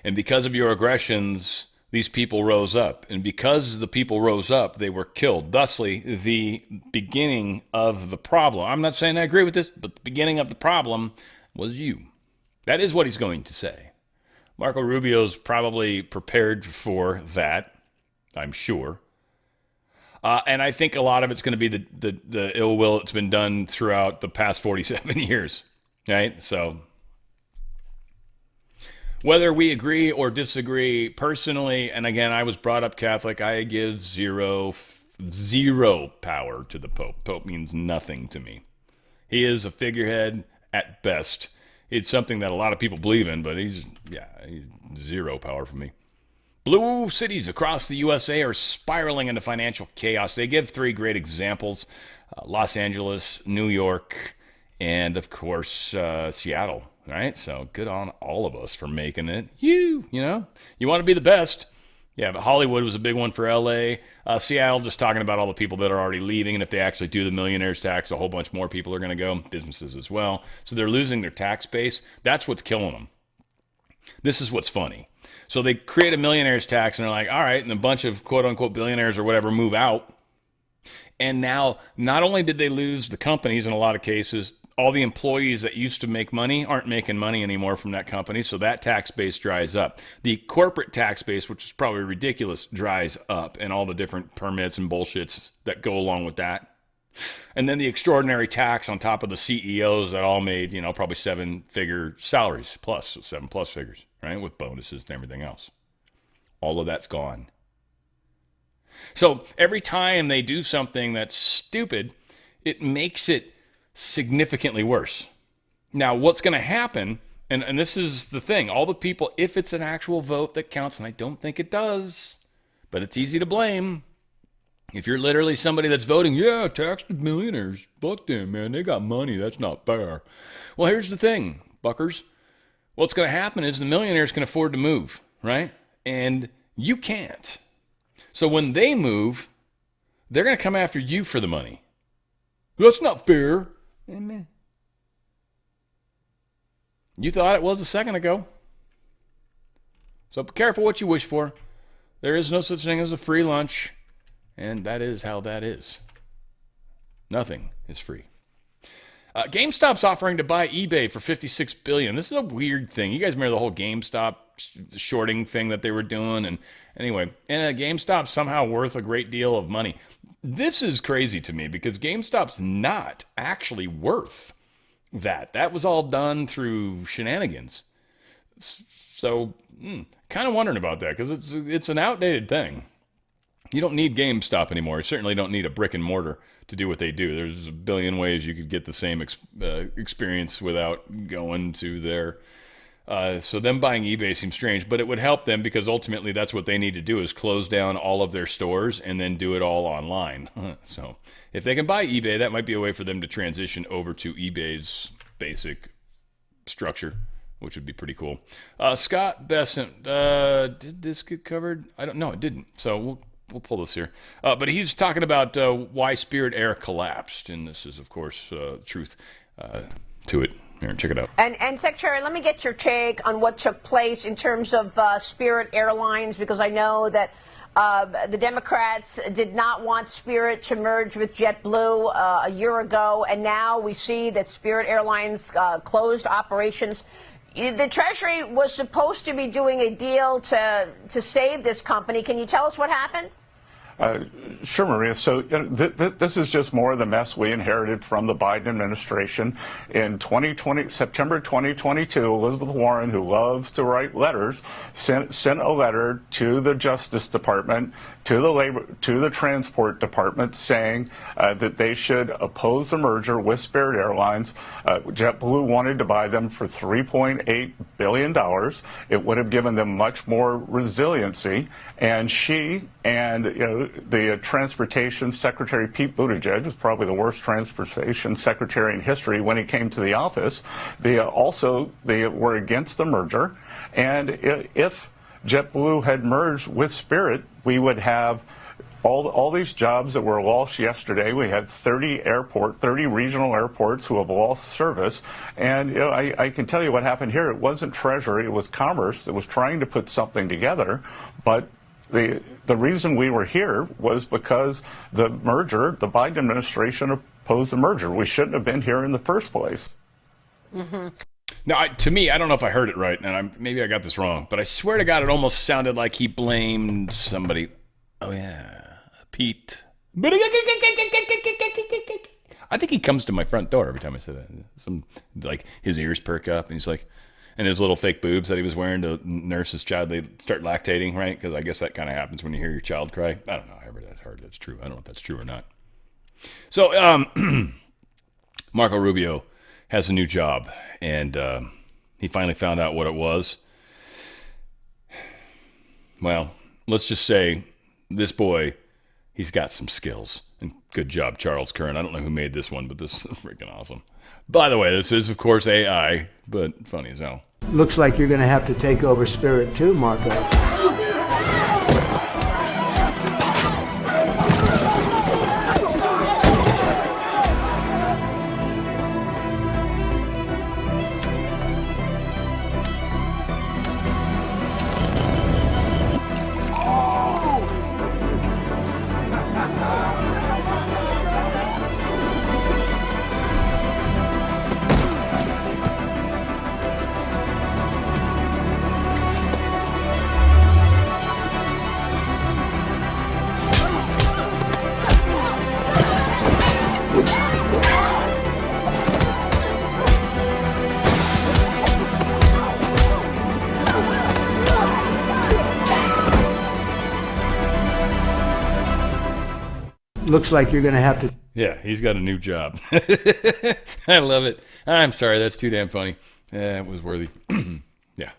And because of your aggressions, these people rose up. And because the people rose up, they were killed. Thusly, the beginning of the problem. I'm not saying I agree with this, but the beginning of the problem was you. That is what he's going to say. Marco Rubio's probably prepared for that, I'm sure. And I think a lot of it's going to be the ill will that's been done throughout the past 47 years, right? So whether we agree or disagree personally, and again, I was brought up Catholic, I give zero power to the Pope. Pope means nothing to me. He is a figurehead at best. It's something that a lot of people believe in, but he's zero power for me. Blue cities across the USA are spiraling into financial chaos. They give three great examples: Los Angeles, New York, and of course, Seattle. Right? So good on all of us for making it. You know, you want to be the best. Yeah, but Hollywood was a big one for LA. Seattle, just talking about all the people that are already leaving. And if they actually do the millionaires tax, a whole bunch more people are going to go. Businesses as well. So they're losing their tax base. That's what's killing them. This is what's funny. So they create a millionaires tax and they're like, all right, and a bunch of quote unquote billionaires or whatever move out. And now not only did they lose the companies in a lot of cases, all the employees that used to make money aren't making money anymore from that company, so that tax base dries up. The corporate tax base, which is probably ridiculous, dries up, and all the different permits and bullshits that go along with that. And then the extraordinary tax on top of the CEOs that all made, probably seven-figure salaries plus, so 7+ figures, right, with bonuses and everything else. All of that's gone. So every time they do something that's stupid, it makes it significantly worse. Now, what's going to happen, and this is the thing, all the people, if it's an actual vote that counts, and I don't think it does, but it's easy to blame. If you're literally somebody that's voting, yeah, tax the millionaires, fuck them, man, they got money, that's not fair. Well, here's the thing, buckers. What's going to happen is the millionaires can afford to move, right? And you can't. So when they move, they're going to come after you for the money. That's not fair. Amen. You thought it was a second ago. So be careful what you wish for. There is no such thing as a free lunch, and that is how that is. Nothing is free. GameStop's offering to buy eBay for $56 billion. This is a weird thing. You guys remember the whole GameStop shorting thing that they were doing? And anyway, GameStop's somehow worth a great deal of money. This is crazy to me because GameStop's not actually worth that. That was all done through shenanigans. So, kind of wondering about that because it's an outdated thing. You don't need GameStop anymore. You certainly don't need a brick and mortar to do what they do. There's a billion ways you could get the same experience without going to their So them buying eBay seems strange, but it would help them because ultimately that's what they need to do is close down all of their stores and then do it all online. So if they can buy eBay, that might be a way for them to transition over to eBay's basic structure, which would be pretty cool. Scott Besant, did this get covered? I don't know. It didn't. So we'll pull this here. But he's talking about why Spirit Air collapsed, and this is, of course, truth to it. Here, check it out. And Secretary, let me get your take on what took place in terms of Spirit Airlines, because I know that the Democrats did not want Spirit to merge with JetBlue a year ago, and now we see that Spirit Airlines closed operations. The Treasury was supposed to be doing a deal to save this company. Can you tell us what happened? Sure, Maria. So this is just more of the mess we inherited from the Biden administration. In September 2022, Elizabeth Warren, who loves to write letters, sent a letter to the Justice Department, to the Transport Department, saying that they should oppose the merger with Spirit Airlines. JetBlue wanted to buy them for $3.8 billion. It would have given them much more resiliency. And she and the Transportation Secretary Pete Buttigieg was probably the worst transportation secretary in history when he came to the office. They were against the merger, and if JetBlue had merged with Spirit, we would have all these jobs that were lost yesterday. We had 30 regional airports who have lost service. And I can tell you what happened here. It wasn't Treasury, it was Commerce that was trying to put something together. But the reason we were here was because the Biden administration opposed the merger. We shouldn't have been here in the first place. Mm-hmm. Now, to me, I don't know if I heard it right, and maybe I got this wrong, but I swear to God, it almost sounded like he blamed somebody. Oh, yeah, Pete. I think he comes to my front door every time I say that. His ears perk up, and he's like, and his little fake boobs that he was wearing to nurse his child, they start lactating, right? Because I guess that kind of happens when you hear your child cry. I don't know. I heard that's true. I don't know if that's true or not. So, Marco Rubio has a new job, and he finally found out what it was. Well, let's just say this boy, he's got some skills. And good job, Charles Kern. I don't know who made this one, but this is freaking awesome. By the way, this is, of course, AI, but funny as hell. Looks like you're going to have to take over Spirit too, Marco. Looks like you're going to have to... Yeah, he's got a new job. I love it. I'm sorry, that's too damn funny. It was worthy. Yeah.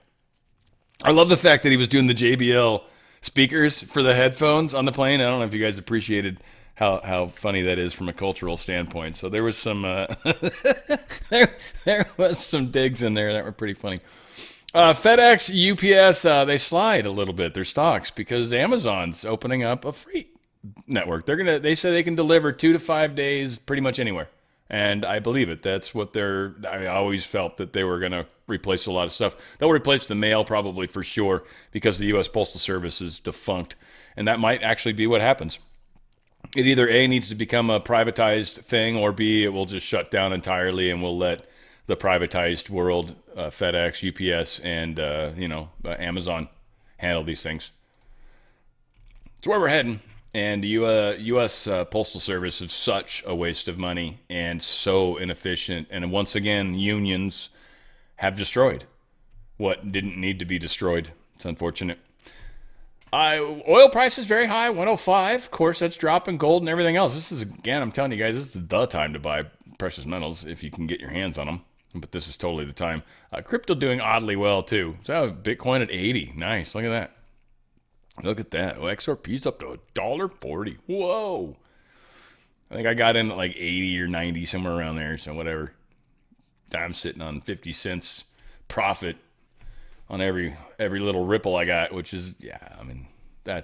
I love the fact that he was doing the JBL speakers for the headphones on the plane. I don't know if you guys appreciated how funny that is from a cultural standpoint. So there was some there was some digs in there that were pretty funny. FedEx, UPS, they slide a little bit, their stocks, because Amazon's opening up a freight network. They say they can deliver 2 to 5 days pretty much anywhere. And I believe it. That's what I always felt that they were going to replace a lot of stuff. They'll replace the mail probably for sure because the U.S. Postal Service is defunct. And that might actually be what happens. It either A, needs to become a privatized thing, or B, it will just shut down entirely and we'll let the privatized world, FedEx, UPS, and Amazon handle these things. That's where we're heading. And the U.S. Postal Service is such a waste of money and so inefficient. And once again, unions have destroyed what didn't need to be destroyed. It's unfortunate. Oil price is very high, 105. Of course, that's dropping. Gold and everything else. This is, again, I'm telling you guys, this is the time to buy precious metals if you can get your hands on them. but this is totally the time. Crypto doing oddly well too. So Bitcoin at 80. Nice. Look at that. Look at that. Oh, XRP's up to $1.40. Whoa. I think I got in at like 80 or 90, somewhere around there. So whatever. I'm sitting on 50 cents profit on every little ripple I got, which is, I mean, I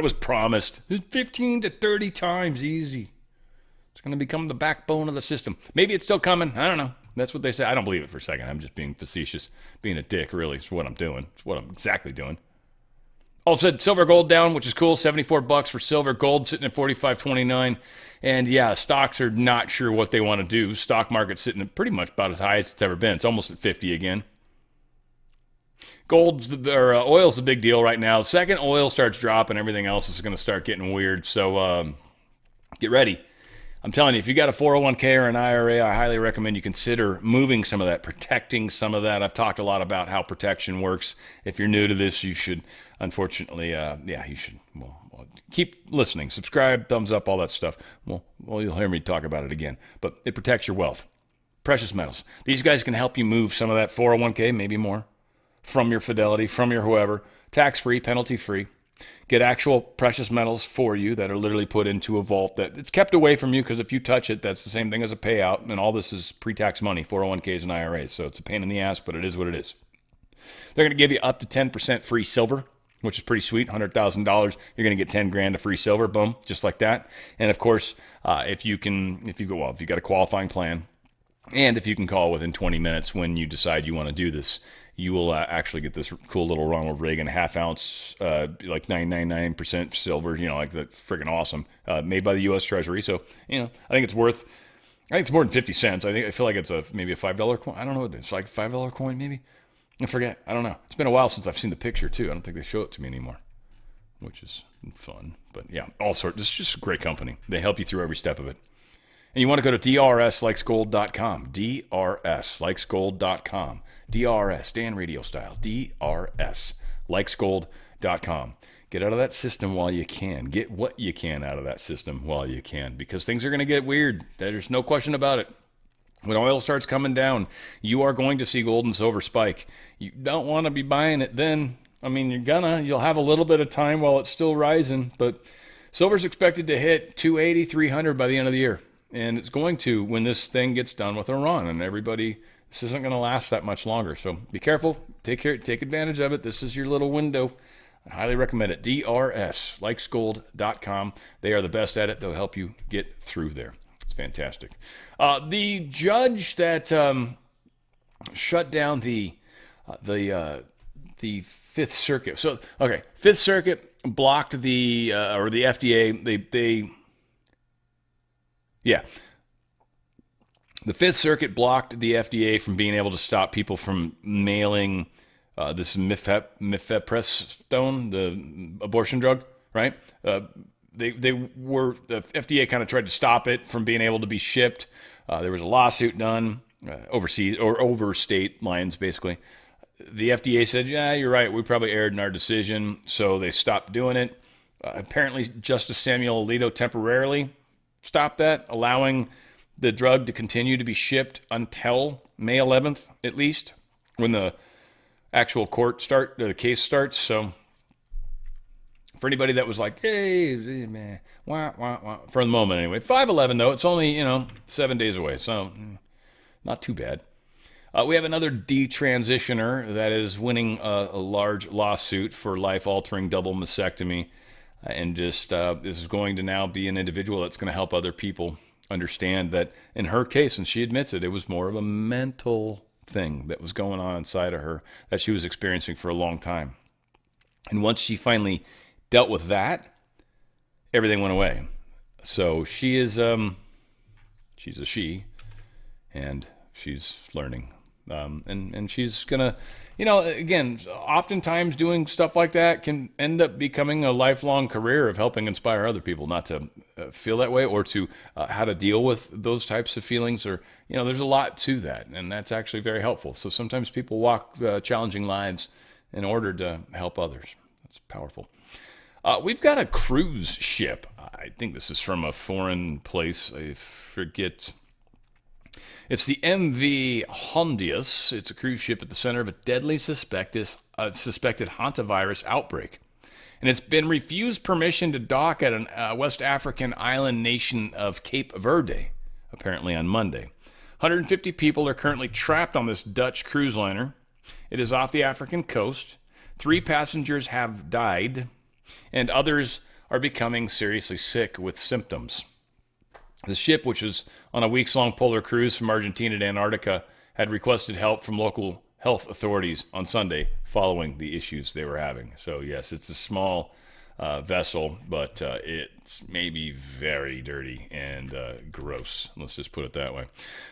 was promised 15 to 30 times easy. It's going to become the backbone of the system. Maybe it's still coming. I don't know. That's what they say. I don't believe it for a second. I'm just being facetious, being a dick, really. It's what I'm doing. It's what I'm exactly doing. Also, silver gold down, which is cool. $74 for silver. Gold sitting at $45.29. And yeah, stocks are not sure what they want to do. Stock market sitting at pretty much about as high as it's ever been. It's almost at 50 again. Oil's the big deal right now. The second oil starts dropping, everything else is going to start getting weird. So get ready. I'm telling you, if you got a 401k or an IRA, I highly recommend you consider moving some of that, protecting some of that. I've talked a lot about how protection works. If you're new to this, you should, unfortunately, you should keep listening. Subscribe, thumbs up, all that stuff. Well, you'll hear me talk about it again. But it protects your wealth. Precious metals. These guys can help you move some of that 401k, maybe more, from your Fidelity, from your whoever, tax-free, penalty-free. Get actual precious metals for you that are literally put into a vault that it's kept away from you, because if you touch it, that's the same thing as a payout, and all this is pre-tax money, 401ks and IRAs, so it's a pain in the ass, but it is what it is. They're going to give you up to 10% free silver, which is pretty sweet. $100,000, you're going to get 10 grand of free silver, boom, just like that. And of course, if you got a qualifying plan, and if you can call within 20 minutes when you decide you want to do this, you will actually get this cool little Ronald Reagan half ounce, like 999% silver, like that friggin' awesome, made by the U.S. Treasury. So, I think it's more than 50 cents. I feel like it's maybe a $5 coin. I don't know what it is. It's like a $5 coin maybe. I forget. I don't know. It's been a while since I've seen the picture too. I don't think they show it to me anymore, which is fun. But yeah, all sorts. It's just a great company. They help you through every step of it. And you want to go to drslikesgold.com. drslikesgold.com. DRS, Dan RadioStyle, drslikesgold.com. Get out of that system while you can. Get what you can out of that system while you can, because things are going to get weird. There's no question about it. When oil starts coming down, you are going to see gold and silver spike. You don't want to be buying it then. I mean, you'll have a little bit of time while it's still rising, but silver's expected to hit 280, 300 by the end of the year. And it's going to when this thing gets done with Iran, and this isn't going to last that much longer. So be careful. Take advantage of it. This is your little window. I highly recommend it. drslikesgold.com. They are the best at it. They'll help you get through there. It's fantastic. The judge that shut down the Fifth Circuit. So, okay, Fifth Circuit blocked the FDA. The Fifth Circuit blocked the FDA from being able to stop people from mailing this mifepristone, the abortion drug, right? The FDA kind of tried to stop it from being able to be shipped. There was a lawsuit done overseas or over state lines, basically. The FDA said, yeah, you're right. We probably erred in our decision, so they stopped doing it. Apparently, Justice Samuel Alito temporarily stopped that, allowing the drug to continue to be shipped until May 11th, at least, when the actual the case starts. So for anybody that was like, hey, man, for the moment anyway. 5/11, though, it's only, 7 days away, so not too bad. We have another detransitioner that is winning a large lawsuit for life-altering double mastectomy, and just this is going to now be an individual that's going to help other people understand that in her case, and she admits it was more of a mental thing that was going on inside of her that she was experiencing for a long time. And once she finally dealt with that, everything went away. So she is, she's a she, and she's learning. And she's gonna, again, oftentimes doing stuff like that can end up becoming a lifelong career of helping inspire other people not to feel that way, or to how to deal with those types of feelings, or, there's a lot to that, and that's actually very helpful. So sometimes people walk challenging lives in order to help others. That's powerful. We've got a cruise ship. I think this is from a foreign place. I forget It's the MV Hondius. It's a cruise ship at the center of a deadly suspected hantavirus outbreak. And it's been refused permission to dock at a West African island nation of Cape Verde, apparently on Monday. 150 people are currently trapped on this Dutch cruise liner. It is off the African coast. 3 passengers have died, and others are becoming seriously sick with symptoms. The ship, which was on a weeks-long polar cruise from Argentina to Antarctica, had requested help from local health authorities on Sunday following the issues they were having. So, yes, it's a small vessel, but it's maybe very dirty and gross. Let's just put it that way.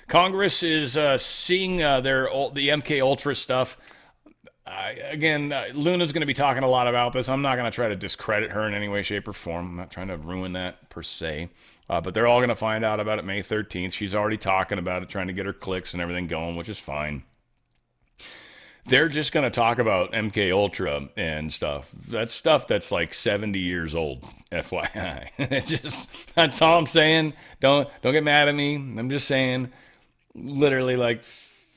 Congress is seeing the MK Ultra stuff. Luna's going to be talking a lot about this. I'm not going to try to discredit her in any way, shape, or form. I'm not trying to ruin that per se. But they're all going to find out about it May 13th. She's already talking about it, trying to get her clicks and everything going, which is fine. They're just going to talk about MK Ultra and stuff. That's stuff that's like 70 years old, FYI. That's all I'm saying. Don't get mad at me. I'm just saying, literally like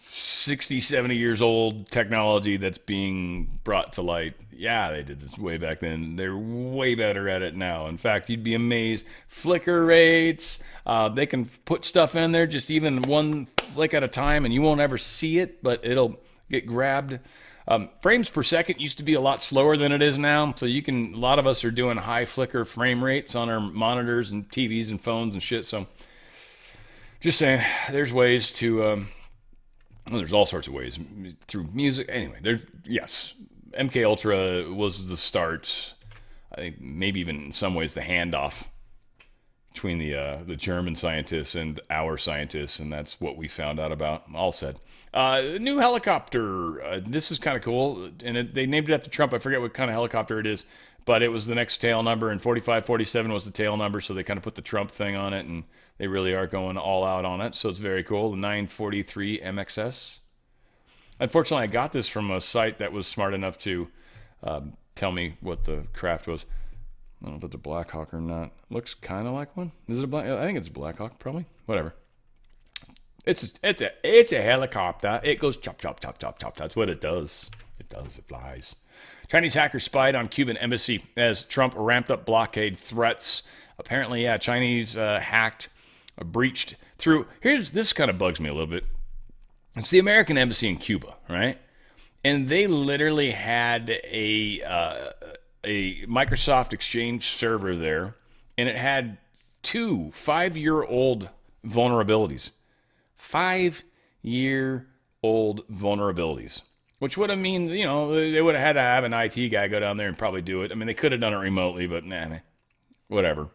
60, 70 years old technology that's being brought to light. Yeah, they did this way back then. They're way better at it now. In fact, you'd be amazed. Flicker rates. They can put stuff in there, just even one flick at a time, and you won't ever see it, but it'll get grabbed. Frames per second used to be a lot slower than it is now. So a lot of us are doing high flicker frame rates on our monitors and TVs and phones and shit. So just saying, there's ways to... there's all sorts of ways through music. Anyway, yes, MK Ultra was the start. I think maybe even in some ways the handoff between the German scientists and our scientists, and that's what we found out about. All said. New helicopter. This is kind of cool, and they named it after Trump. I forget what kind of helicopter it is, but it was the next tail number, and 4547 was the tail number, so they kind of put the Trump thing on it, and they really are going all out on it, so it's very cool. The 943 MXS. Unfortunately, I got this from a site that was smart enough to tell me what the craft was. I don't know if it's a Black Hawk or not. Looks kind of like one. Is it a Black? I think it's a Black Hawk, probably. Whatever. It's a helicopter. It goes chop, chop, chop, chop, chop. That's what it does. It flies. Chinese hackers spied on Cuban embassy as Trump ramped up blockade threats. Apparently, yeah, Chinese breached through. This kind of bugs me a little bit. It's the American embassy in Cuba, right? And they literally had a Microsoft Exchange server there, and it had 2 5-year-old vulnerabilities. 5-year-old vulnerabilities. Which would have mean, they would have had to have an IT guy go down there and probably do it. I mean, they could have done it remotely, but whatever.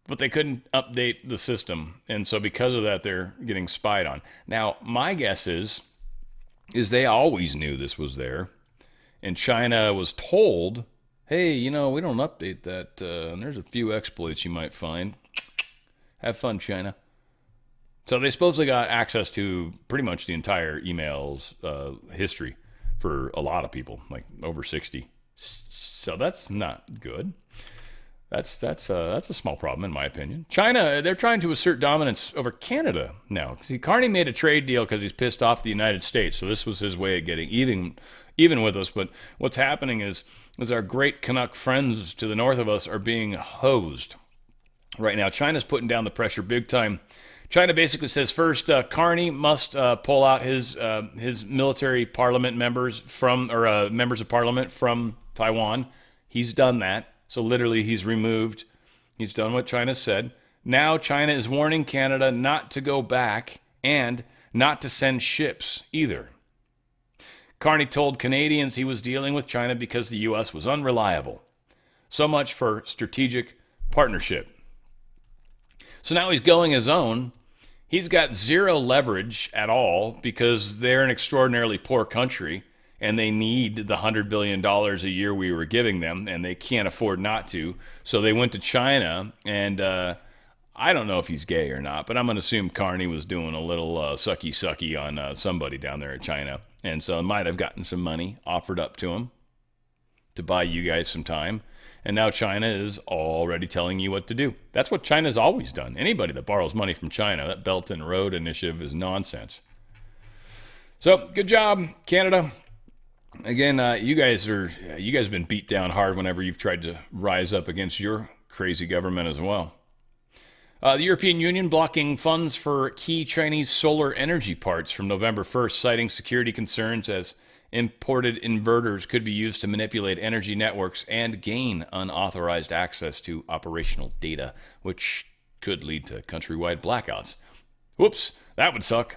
But they couldn't update the system. And so because of that, they're getting spied on. Now, my guess is they always knew this was there. And China was told, hey, we don't update that. And there's a few exploits you might find. Have fun, China. So they supposedly got access to pretty much the entire emails history for a lot of people, like over 60. So that's not good. That's a small problem, in my opinion. China, they're trying to assert dominance over Canada now. See, Carney made a trade deal because he's pissed off the United States. So this was his way of getting even with us. But what's happening is our great Canuck friends to the north of us are being hosed right now. China's putting down the pressure big time. China basically says first, Carney must pull out his military parliament members members of parliament from Taiwan. He's done that. So literally, he's removed. He's done what China said. Now China is warning Canada not to go back and not to send ships either. Carney told Canadians he was dealing with China because the U.S. was unreliable. So much for strategic partnership. So now he's going his own. He's got zero leverage at all because they're an extraordinarily poor country. And they need the $100 billion a year we were giving them, and they can't afford not to. So they went to China, and I don't know if he's gay or not, but I'm going to assume Carney was doing a little sucky-sucky on somebody down there in China. And so might have gotten some money offered up to him to buy you guys some time. And now China is already telling you what to do. That's what China's always done. Anybody that borrows money from China, that Belt and Road Initiative is nonsense. So, good job, Canada. Again, you guys have been beat down hard whenever you've tried to rise up against your crazy government as well. The European Union blocking funds for key Chinese solar energy parts from November 1st, citing security concerns as imported inverters could be used to manipulate energy networks and gain unauthorized access to operational data, which could lead to countrywide blackouts. Whoops, that would suck,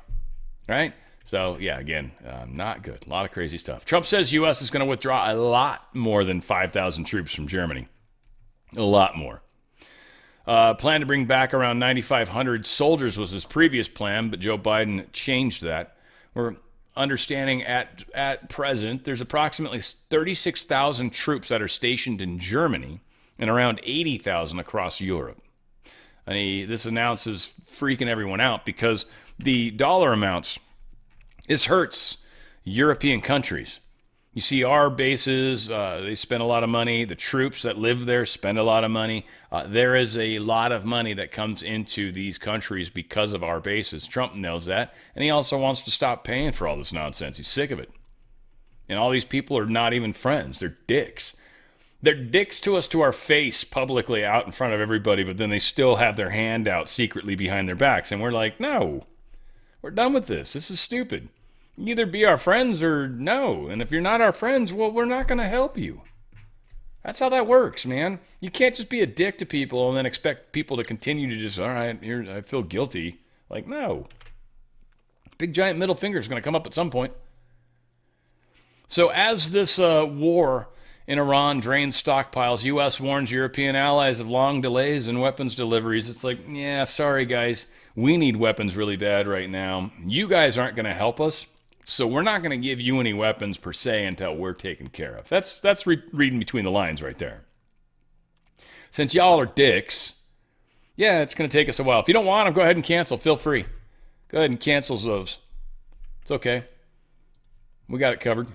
right? So, yeah, again, not good. A lot of crazy stuff. Trump says U.S. is going to withdraw a lot more than 5,000 troops from Germany. A lot more. Plan to bring back around 9,500 soldiers was his previous plan, but Joe Biden changed that. We're understanding at present there's approximately 36,000 troops that are stationed in Germany and around 80,000 across Europe. And this announces freaking everyone out because the dollar amounts, this hurts European countries. You see, our bases, they spend a lot of money. The troops that live there spend a lot of money. There is a lot of money that comes into these countries because of our bases. Trump knows that, and he also wants to stop paying for all this nonsense. He's sick of it. And all these people are not even friends. They're dicks. They're dicks to us to our face publicly out in front of everybody, but then they still have their hand out secretly behind their backs. And we're like, no, we're done with this. This is stupid. Either be our friends or no. And if you're not our friends, well, we're not going to help you. That's how that works, man. You can't just be a dick to people and then expect people to continue to just, all right, here, I feel guilty. Like, no. Big giant middle finger is going to come up at some point. So as this war in Iran drains stockpiles, U.S. warns European allies of long delays in weapons deliveries. It's like, yeah, sorry, guys. We need weapons really bad right now. You guys aren't going to help us. So we're not going to give you any weapons per se until we're taken care of. That's reading between the lines right there. Since y'all are dicks, yeah, it's going to take us a while. If you don't want them, go ahead and cancel. Feel free. Go ahead and cancel those. It's okay. We got it covered.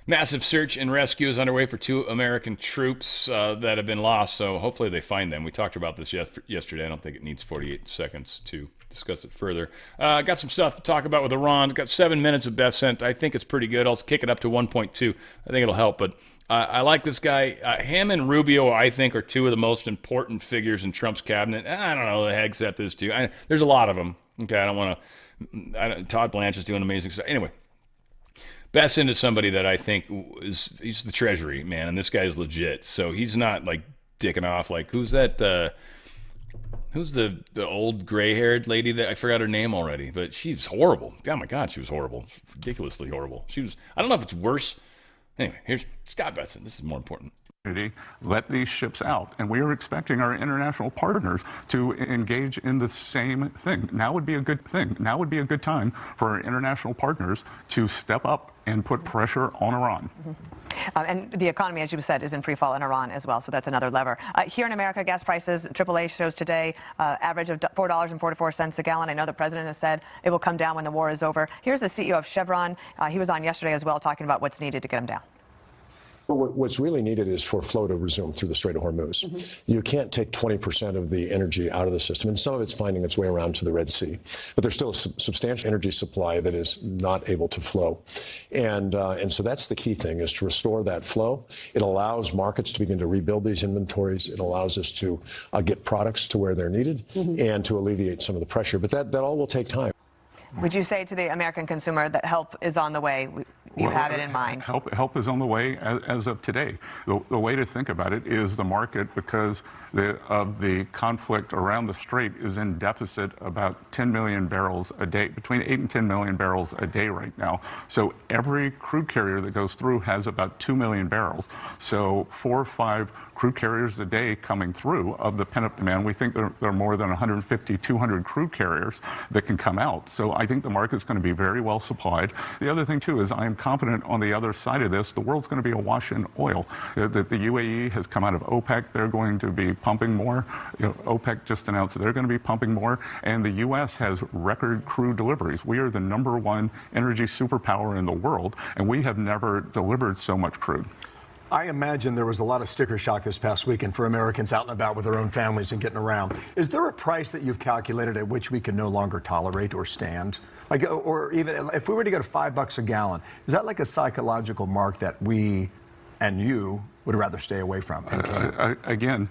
Massive search and rescue is underway for 2 American troops that have been lost, so hopefully they find them. We talked about this yesterday. I don't think it needs 48 seconds to discuss it further. Got some stuff to talk about with Iran. Got 7 minutes of best sent. I think it's pretty good. I'll kick it up to 1.2. I think it'll help, but I like this guy. Him and Rubio, I think, are 2 of the most important figures in Trump's cabinet. I don't know who the heck set this to. There's a lot of them. Okay, I don't want to... Todd Blanche is doing amazing stuff. Anyway. Best into somebody that I think he's the Treasury, man, and this guy's legit. So he's not like dicking off like, who's that, who's the old gray-haired lady that I forgot her name already, but she's horrible. Oh my God, she was horrible. Ridiculously horrible. She was, I don't know if it's worse. Anyway, here's Scott Betson. This is more important. Let these ships out. And we are expecting our international partners to engage in the same thing. Now would be a good thing. Now would be a good time for our international partners to step up and put pressure on Iran. And the economy, as you said, is in free fall in Iran as well, so that's another lever. Here in America, gas prices, AAA shows today, average of $4.44 a gallon. I know the president has said it will come down when the war is over. Here's the CEO of Chevron. He was on yesterday as well, talking about what's needed to get them down. Well, what's really needed is for flow to resume through the Strait of Hormuz. You can't take 20% of the energy out of the system, and some of it's finding its way around to the Red Sea. But there's still a substantial energy supply that is not able to flow. And so that's the key thing, is to restore that flow. It allows markets to begin to rebuild these inventories. It allows us to get products to where they're needed and to alleviate some of the pressure. But that all will take time. Would you say to the American consumer that help is on the way? You have it in mind. Help is on the way as of today. The way to think about it is the market, because of the conflict around the strait, is in deficit about 10 million barrels a day, between 8 and 10 million barrels a day right now. So every crude carrier that goes through has about 2 million barrels. So 4 or 5 crude carriers a day coming through of the pent-up demand. We think there are more than 150, 200 crude carriers that can come out. So I think the market's going to be very well supplied. The other thing, too, is I am confident on the other side of this, the world's going to be awash in oil. The UAE has come out of OPEC. They're going to be pumping more. OPEC just announced that they're going to be pumping more. And the U.S. has record crude deliveries. We are the #1 energy superpower in the world, and we have never delivered so much crude. I imagine there was a lot of sticker shock this past weekend for Americans out and about with their own families and getting around. Is there a price that you've calculated at which we can no longer tolerate or stand? Like, or even if we were to go to $5 a gallon, is that like a psychological mark that we and you would rather stay away from? Again,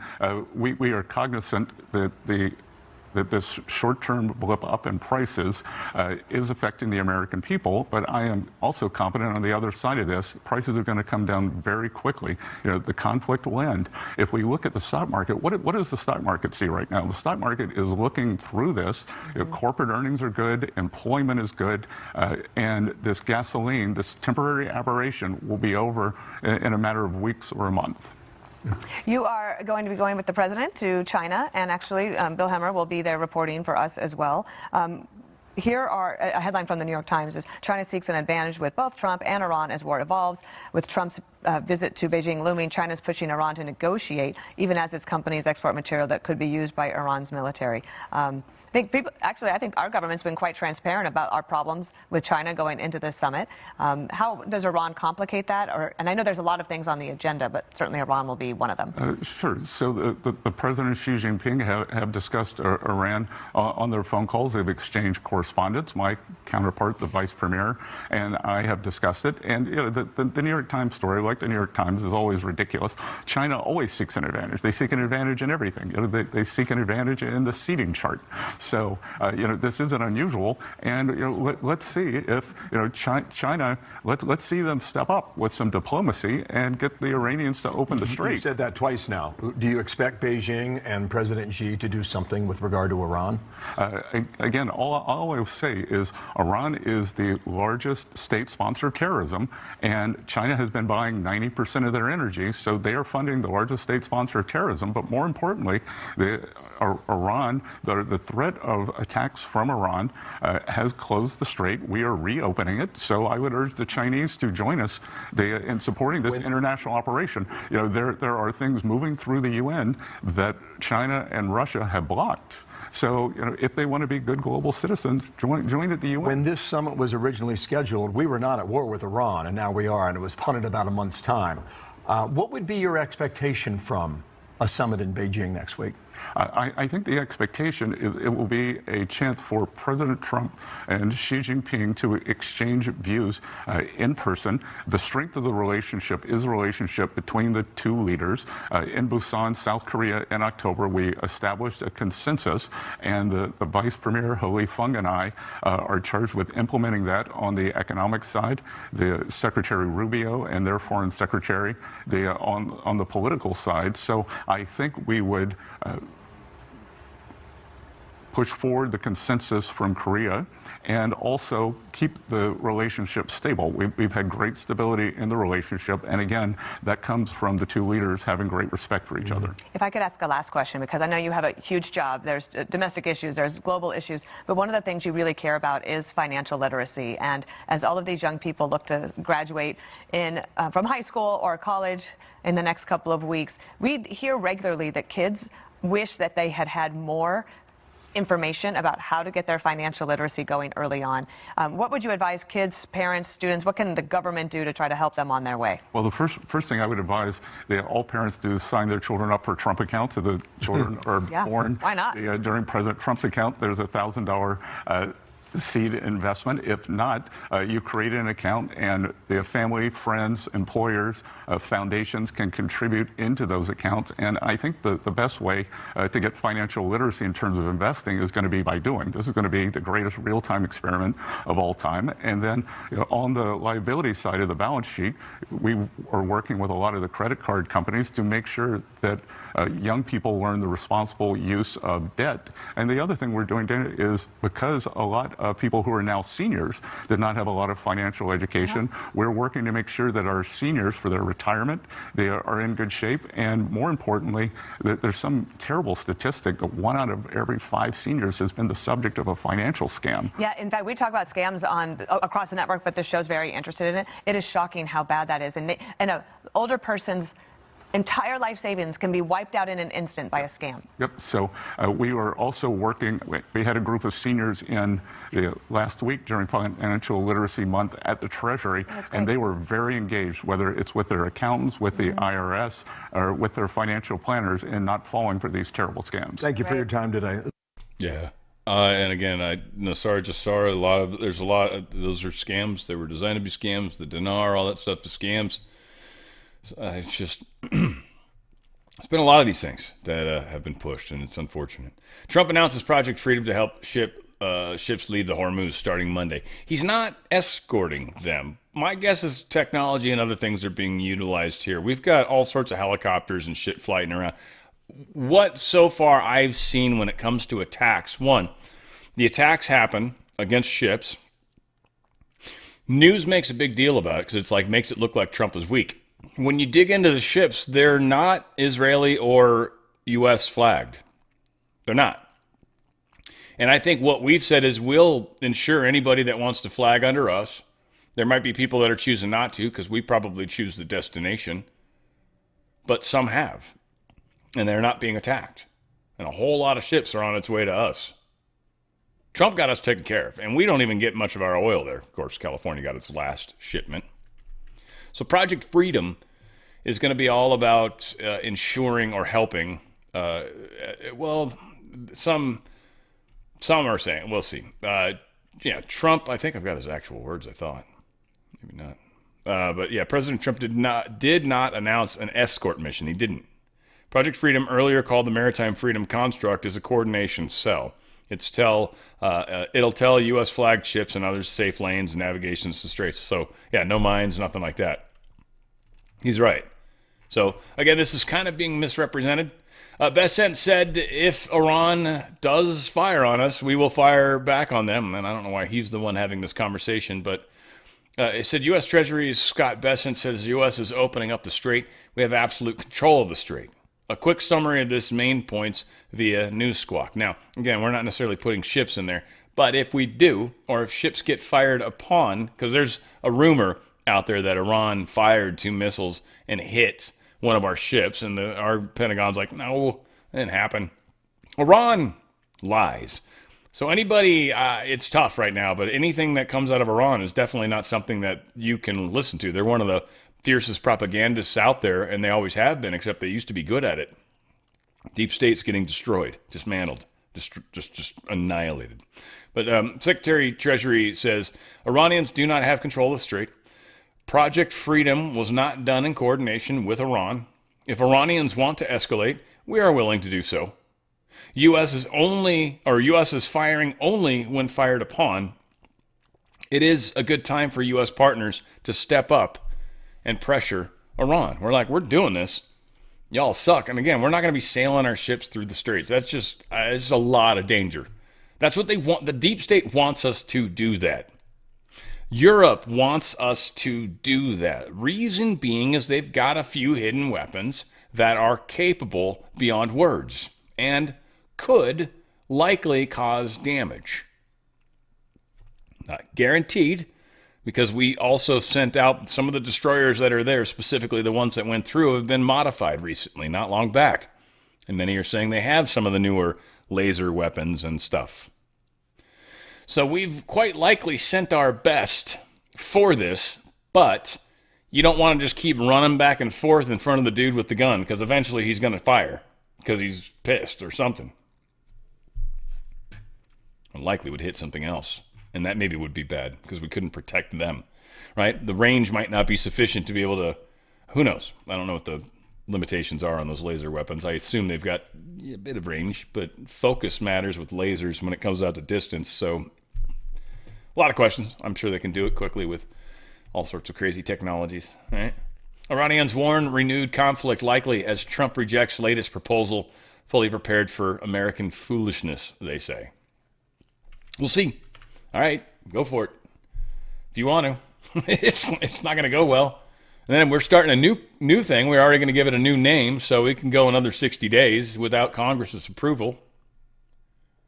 we are cognizant that this short-term blip up in prices is affecting the American people, but I am also confident on the other side of this, prices are going to come down very quickly. The conflict will end. If we look at the stock market, what does the stock market see right now? The stock market is looking through this. Corporate earnings are good, employment is good, and this gasoline, this temporary aberration, will be over in a matter of weeks or a month. You are going to be going with the president to China, and actually Bill Hemmer will be there reporting for us as well. Here are a headline from the New York Times is China seeks an advantage with both Trump and Iran as war evolves. With Trump's visit to Beijing looming, China's pushing Iran to negotiate, even as its companies export material that could be used by Iran's military. I think our government's been quite transparent about our problems with China going into this summit. How does Iran complicate that? And I know there's a lot of things on the agenda, but certainly Iran will be one of them. Sure. So the President Xi Jinping have discussed Iran on their phone calls. They've exchanged correspondence. My counterpart, the Vice Premier, and I have discussed it. And the New York Times story, like the New York Times, is always ridiculous. China always seeks an advantage. They seek an advantage in everything. They seek an advantage in the seating chart. So, this isn't unusual, and let's see if China. Let's see them step up with some diplomacy and get the Iranians to open the strait. You said that twice now. Do you expect Beijing and President Xi to do something with regard to Iran? Again, all I will say is Iran is the largest state sponsor of terrorism, and China has been buying 90% of their energy, so they are funding the largest state sponsor of terrorism. But more importantly, Iran, the threat of attacks from Iran has closed the strait. We are reopening it. So I would urge the Chinese to join us in supporting this international operation. There are things moving through the UN that China and Russia have blocked. So, if they want to be good global citizens, join at the UN. When this summit was originally scheduled, we were not at war with Iran, and now we are, and it was punted about a month's time. What would be your expectation from a summit in Beijing next week? I think the expectation is it will be a chance for President Trump and Xi Jinping to exchange views in person. The strength of the relationship is the relationship between the two leaders. In Busan, South Korea, in October, we established a consensus, and the Vice Premier, He Feng, and I are charged with implementing that on the economic side. The Secretary Rubio and their Foreign Secretary, on the political side. So I think we would push forward the consensus from Korea and also keep the relationship stable. We've had great stability in the relationship, and again, that comes from the two leaders having great respect for each other. If I could ask a last question, because I know you have a huge job. There's domestic issues, there's global issues, but one of the things you really care about is financial literacy. And as all of these young people look to graduate from high school or college in the next couple of weeks, we hear regularly that kids wish that they had had more information about how to get their financial literacy going early on. What would you advise kids, parents, students? What can the government do to try to help them on their way? Well, the first thing I would advise that all parents do is sign their children up for Trump accounts. If the children are born why not? During President Trump's account, there's a $1,000 seed investment. If not, you create an account, and the family, friends, employers, foundations can contribute into those accounts. And I think the best way to get financial literacy in terms of investing is going to be by doing. This is going to be the greatest real-time experiment of all time. And then on the liability side of the balance sheet, we are working with a lot of the credit card companies to make sure that young people learn the responsible use of debt. And the other thing we're doing is, because a lot of people who are now seniors did not have a lot of financial education, we're working to make sure that our seniors, for their retirement, they are in good shape. And more importantly, there's some terrible statistic that 1 out of every 5 seniors has been the subject of a financial scam. Yeah, in fact, we talk about scams across the network, but this show's very interested in it. It is shocking how bad that is. And an older person's Entire life savings can be wiped out in an instant by a scam. Yep. So we were also working. We had a group of seniors in the last week during Financial Literacy Month at the Treasury, and they were very engaged, whether it's with their accountants, with the IRS, or with their financial planners, in not falling for these terrible scams. Thank you for your time today. Yeah. And again, Nassar Jassar, there's a lot of, those are scams. They were designed to be scams. The dinar, all that stuff is scams. It's just, there's been a lot of these things that have been pushed, and it's unfortunate. Trump announces Project Freedom to help ships leave the Hormuz starting Monday. He's not escorting them. My guess is technology and other things are being utilized here. We've got all sorts of helicopters and shit flying around. What so far I've seen when it comes to attacks, one, the attacks happen against ships. News makes a big deal about it because it's like makes it look like Trump is weak. When you dig into the ships, they're not Israeli or U.S. flagged. They're not. And I think what we've said is we'll ensure anybody that wants to flag under us. There might be people that are choosing not to because we probably choose the destination. But some have. And they're not being attacked. And a whole lot of ships are on its way to us. Trump got us taken care of. And we don't even get much of our oil there. Of course, California got its last shipment. So Project Freedom is going to be all about ensuring or helping. Some are saying, we'll see. Trump, I think I've got his actual words, I thought. Maybe not. But yeah, President Trump did not announce an escort mission. He didn't. Project Freedom, earlier called the Maritime Freedom Construct, is a coordination cell. It'll tell U.S. flagged ships and others safe lanes and navigations to straits. So, yeah, no mines, nothing like that. He's right. So, again, this is kind of being misrepresented. Bessent said if Iran does fire on us, we will fire back on them. And I don't know why he's the one having this conversation, but it said U.S. Treasury's Scott Bessent says the U.S. is opening up the strait. We have absolute control of the strait. A quick summary of this main points via News Squawk. Now, again, we're not necessarily putting ships in there, but if we do, or if ships get fired upon, because there's a rumor out there that Iran fired 2 missiles and hit one of our ships, and our Pentagon's like, no, it didn't happen. Iran lies. So anybody, it's tough right now, but anything that comes out of Iran is definitely not something that you can listen to. They're one of the fiercest propagandists out there, and they always have been, except they used to be good at it. Deep state's getting destroyed, dismantled, just annihilated. But Secretary Treasury says Iranians do not have control of the strait. Project Freedom was not done in coordination with Iran. If Iranians want to escalate, we are willing to do so. U.S. is firing only when fired upon. It is a good time for U.S. partners to step up and pressure Iran. We're doing this. Y'all suck. And again, we're not going to be sailing our ships through the straits. That's just it's a lot of danger. That's what they want. The deep state wants us to do that. Europe wants us to do that. Reason being is they've got a few hidden weapons that are capable beyond words and could likely cause damage. Not guaranteed, because we also sent out some of the destroyers that are there, specifically the ones that went through, have been modified recently, not long back. And many are saying they have some of the newer laser weapons and stuff. So we've quite likely sent our best for this, but you don't want to just keep running back and forth in front of the dude with the gun, because eventually he's going to fire because he's pissed or something. And likely would hit something else. And that maybe would be bad because we couldn't protect them, right? The range might not be sufficient to be able to, who knows? I don't know what the limitations are on those laser weapons. I assume they've got a bit of range, but focus matters with lasers when it comes out to distance. So a lot of questions. I'm sure they can do it quickly with all sorts of crazy technologies, right? Iranians warn renewed conflict likely as Trump rejects latest proposal, fully prepared for American foolishness, they say. We'll see. All right, go for it. If you want to. It's not going to go well. And then we're starting a new thing. We're already going to give it a new name, so it can go another 60 days without Congress's approval.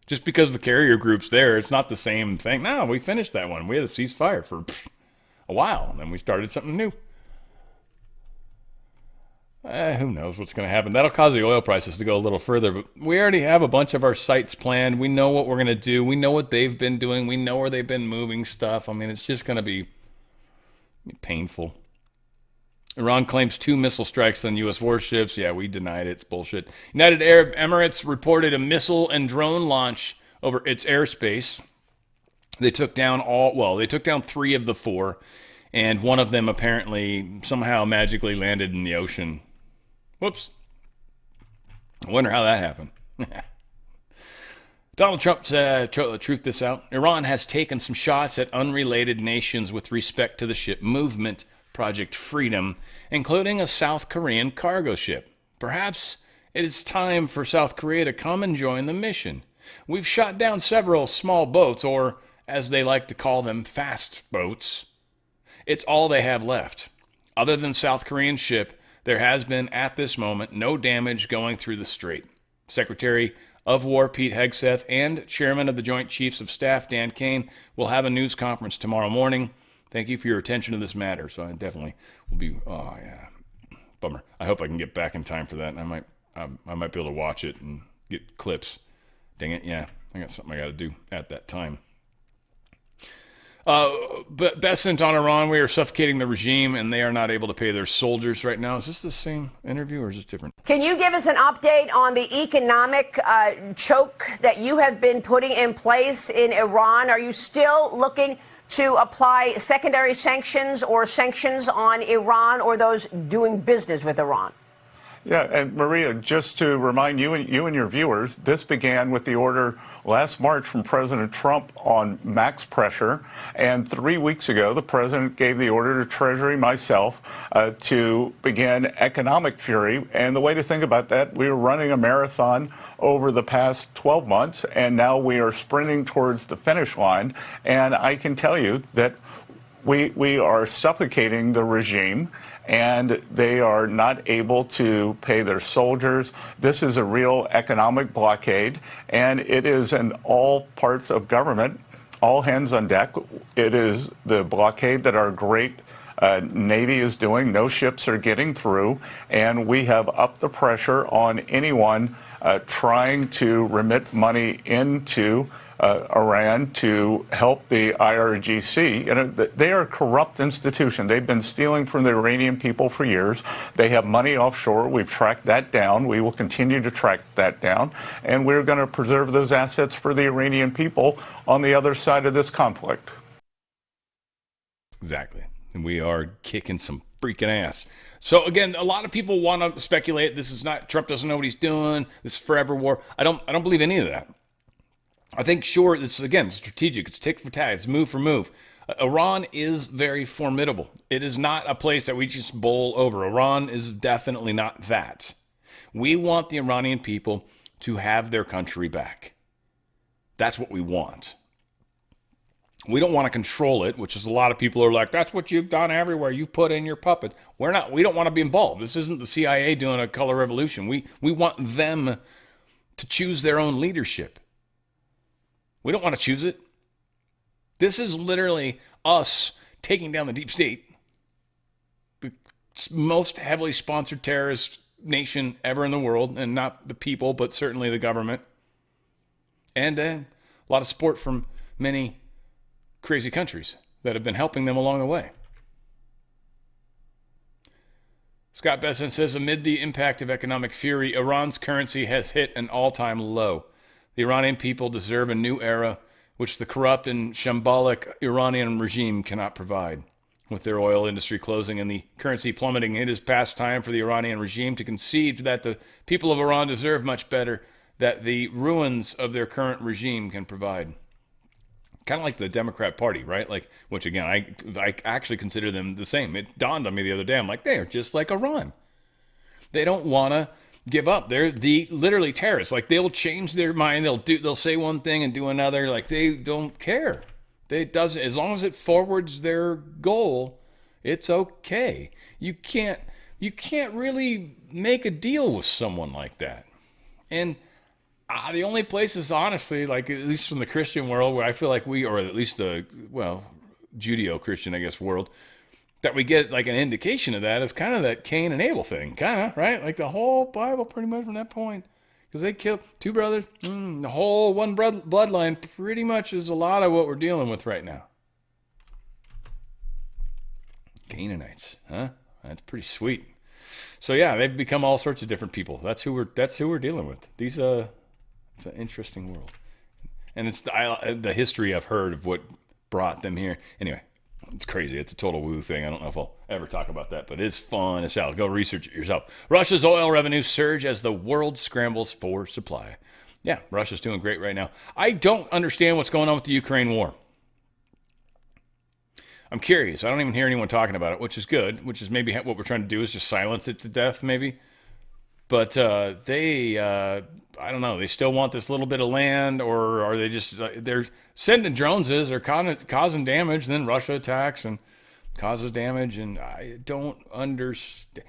Just because the carrier group's there, it's not the same thing. No, we finished that one. We had a ceasefire for a while, and then we started something new. Who knows what's going to happen? That'll cause the oil prices to go a little further, but we already have a bunch of our sites planned. We know what we're going to do. We know what they've been doing. We know where they've been moving stuff. I mean, it's just going to be painful. Iran claims 2 missile strikes on U.S. warships. Yeah, we denied it. It's bullshit. United Arab Emirates reported a missile and drone launch over its airspace. They took down 3 of the 4, and one of them apparently somehow magically landed in the ocean. Whoops. I wonder how that happened. Donald Trump said, truth this out, Iran has taken some shots at unrelated nations with respect to the ship movement, Project Freedom, including a South Korean cargo ship. Perhaps it is time for South Korea to come and join the mission. We've shot down several small boats, or as they like to call them, fast boats. It's all they have left. Other than South Korean ship, there has been, at this moment, no damage going through the strait. Secretary of War Pete Hegseth and Chairman of the Joint Chiefs of Staff Dan Kane will have a news conference tomorrow morning. Thank you for your attention to this matter. So I definitely will be, oh yeah, bummer. I hope I can get back in time for that. I might be able to watch it and get clips. Dang it, yeah, I got something I got to do at that time. But Besant on Iran, we are suffocating the regime and they are not able to pay their soldiers right now. Is this the same interview or is this different? Can you give us an update on the economic choke that you have been putting in place in Iran? Are you still looking to apply secondary sanctions or sanctions on Iran or those doing business with Iran? Yeah, and Maria, just to remind you and your viewers, this began with the order last March from President Trump on max pressure, and 3 weeks ago, the president gave the order to Treasury, myself, to begin economic fury. And the way to think about that, we were running a marathon over the past 12 months, and now we are sprinting towards the finish line. And I can tell you that we are suffocating the regime, and they are not able to pay their soldiers. This is a real economic blockade, and it is in all parts of government, all hands on deck. It is the blockade that our great Navy is doing. No ships are getting through, and we have upped the pressure on anyone trying to remit money into Iran to help the IRGC. You know, they are a corrupt institution. They've been stealing from the Iranian people for years. They have money offshore. We've tracked that down. We will continue to track that down. And we're going to preserve those assets for the Iranian people on the other side of this conflict. Exactly. And we are kicking some freaking ass. So again, a lot of people want to speculate this is not, Trump doesn't know what he's doing. This is forever war. I don't believe any of that. I think, sure, this is, again, strategic. It's tick for tack. It's move for move. Iran is very formidable. It is not a place that we just bowl over. Iran is definitely not that. We want the Iranian people to have their country back. That's what we want. We don't want to control it, which is a lot of people are like, that's what you've done everywhere. You put in your puppets. We don't want to be involved. This isn't the CIA doing a color revolution. We want them to choose their own leadership. We don't want to choose it. This is literally us taking down the deep state, the most heavily sponsored terrorist nation ever in the world, and not the people, but certainly the government. And a lot of support from many crazy countries that have been helping them along the way. Scott Besson says, amid the impact of economic fury, Iran's currency has hit an all-time low. The Iranian people deserve a new era, which the corrupt and shambolic Iranian regime cannot provide. With their oil industry closing and the currency plummeting, it is past time for the Iranian regime to concede that the people of Iran deserve much better that the ruins of their current regime can provide. Kind of like the Democrat Party, right? Like, which again, I actually consider them the same. It dawned on me the other day. I'm like, they are just like Iran. They don't want to give up. They're literally terrorists. Like, they'll change their mind. They'll say one thing and do another. Like, they don't care. As long as it forwards their goal, it's okay. You can't really make a deal with someone like that. And the only places, honestly, like at least from the Christian world, where I feel like we, or at least the Judeo-Christian, I guess, world, that we get like an indication of that is kind of that Cain and Abel thing, kind of, right? Like the whole Bible pretty much from that point. Because they killed two brothers. The whole one bloodline pretty much is a lot of what we're dealing with right now. Canaanites, huh? That's pretty sweet. So yeah, they've become all sorts of different people. That's who we're dealing with. It's an interesting world. And it's the history I've heard of what brought them here. Anyway, it's crazy. It's a total woo thing. I don't know if I'll ever talk about that, but it's fun as hell. Go research it yourself. Russia's oil revenues surge as the world scrambles for supply. Yeah, Russia's doing great right now. I don't understand what's going on with the Ukraine war. I'm curious. I don't even hear anyone talking about it, which is good, which is maybe what we're trying to do is just silence it to death, maybe. But I don't know, they still want this little bit of land, or are they just, they're sending drones, they're causing damage, and then Russia attacks and causes damage, and I don't understand.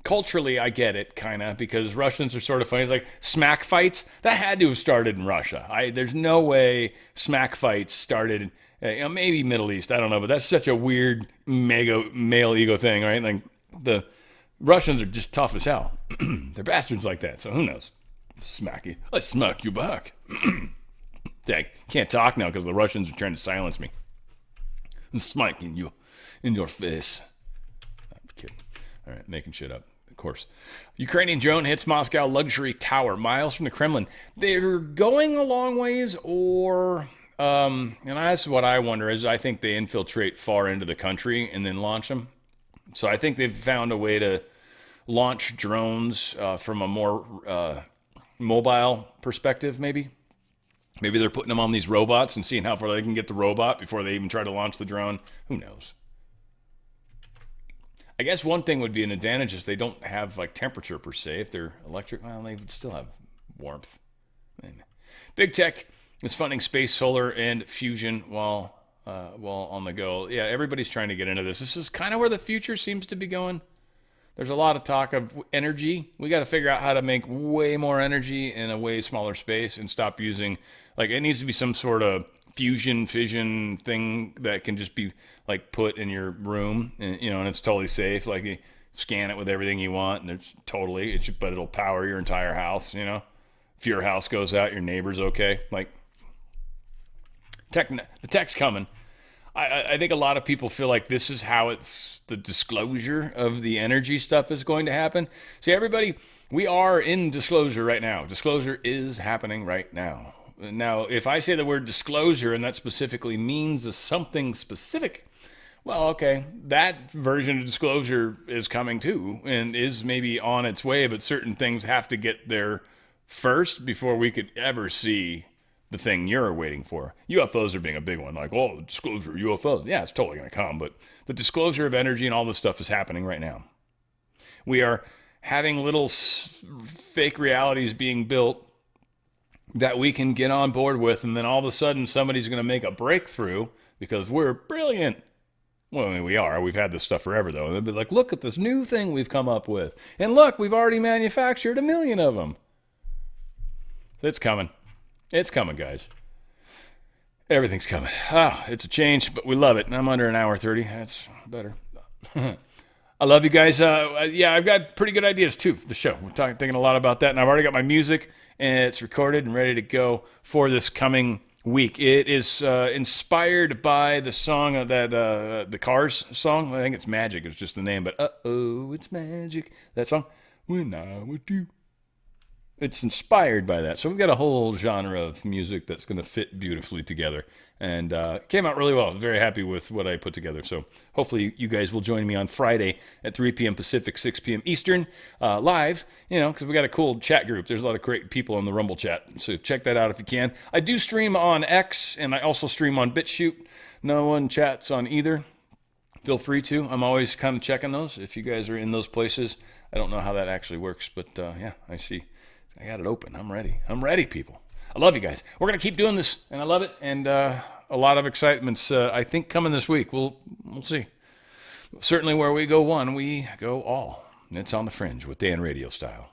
Culturally, I get it, kind of, because Russians are sort of funny. It's like smack fights, that had to have started in Russia. There's no way smack fights started, maybe Middle East, I don't know, but that's such a weird male ego thing, right? Like the Russians are just tough as hell. They're bastards like that, so who knows? Smack you. Let's smack you back. Dang, can't talk now because the Russians are trying to silence me. I'm smacking you in your face. I'm kidding. All right, making shit up, of course. Ukrainian drone hits Moscow luxury tower miles from the Kremlin. They're going a long ways, or... and that's what I wonder is I think they infiltrate far into the country and then launch them. So I think they've found a way to launch drones from a more mobile perspective, maybe. Maybe they're putting them on these robots and seeing how far they can get the robot before they even try to launch the drone. Who knows? I guess one thing would be an advantage is they don't have like temperature per se. If they're electric, well, they would still have warmth. Big tech is funding space, solar, and fusion while on the go. Yeah, everybody's trying to get into this. This is kind of where the future seems to be going. There's a lot of talk of energy. We got to figure out how to make way more energy in a way smaller space and stop using, like, it needs to be some sort of fission thing that can just be like put in your room, and it's totally safe. Like you scan it with everything you want, and but it'll power your entire house. If your house goes out, your neighbor's okay. Like the tech's coming. I think a lot of people feel like this is how the disclosure of the energy stuff is going to happen. See, everybody, we are in disclosure right now. Disclosure is happening right now. Now, if I say the word disclosure and that specifically means something specific, well, okay, that version of disclosure is coming too and is maybe on its way, but certain things have to get there first before we could ever see the thing you're waiting for. UFOs are being a big one, like, oh, disclosure, UFOs. Yeah, it's totally going to come, but the disclosure of energy and all this stuff is happening right now. We are having little fake realities being built that we can get on board with, and then all of a sudden somebody's going to make a breakthrough because we're brilliant. Well, I mean, we are. We've had this stuff forever, though. And they'll be like, look at this new thing we've come up with. And look, we've already manufactured 1 million of them. It's coming. It's coming, guys. Everything's coming. It's a change, but we love it. And I'm under an hour 30. That's better. I love you guys. Yeah, I've got pretty good ideas, too, for the show. We're thinking a lot about that. And I've already got my music, and it's recorded and ready to go for this coming week. It is inspired by the song, the Cars song. I think it's Magic. It's just the name, but uh-oh, it's magic. That song. When I'm with you. It's inspired by that. So we've got a whole genre of music that's going to fit beautifully together. And it came out really well. I'm very happy with what I put together. So hopefully you guys will join me on Friday at 3 p.m. Pacific, 6 p.m. Eastern, live, because we got a cool chat group. There's a lot of great people in the Rumble chat. So check that out if you can. I do stream on X, and I also stream on BitChute. No one chats on either. Feel free to. I'm always kind of checking those if you guys are in those places. I don't know how that actually works, but yeah, I see. I got it open. I'm ready. I'm ready, people. I love you guys. We're going to keep doing this, and I love it. And a lot of excitements, I think, coming this week. We'll see. Certainly where we go one, we go all. It's on the Fringe with Dan RadioStyle.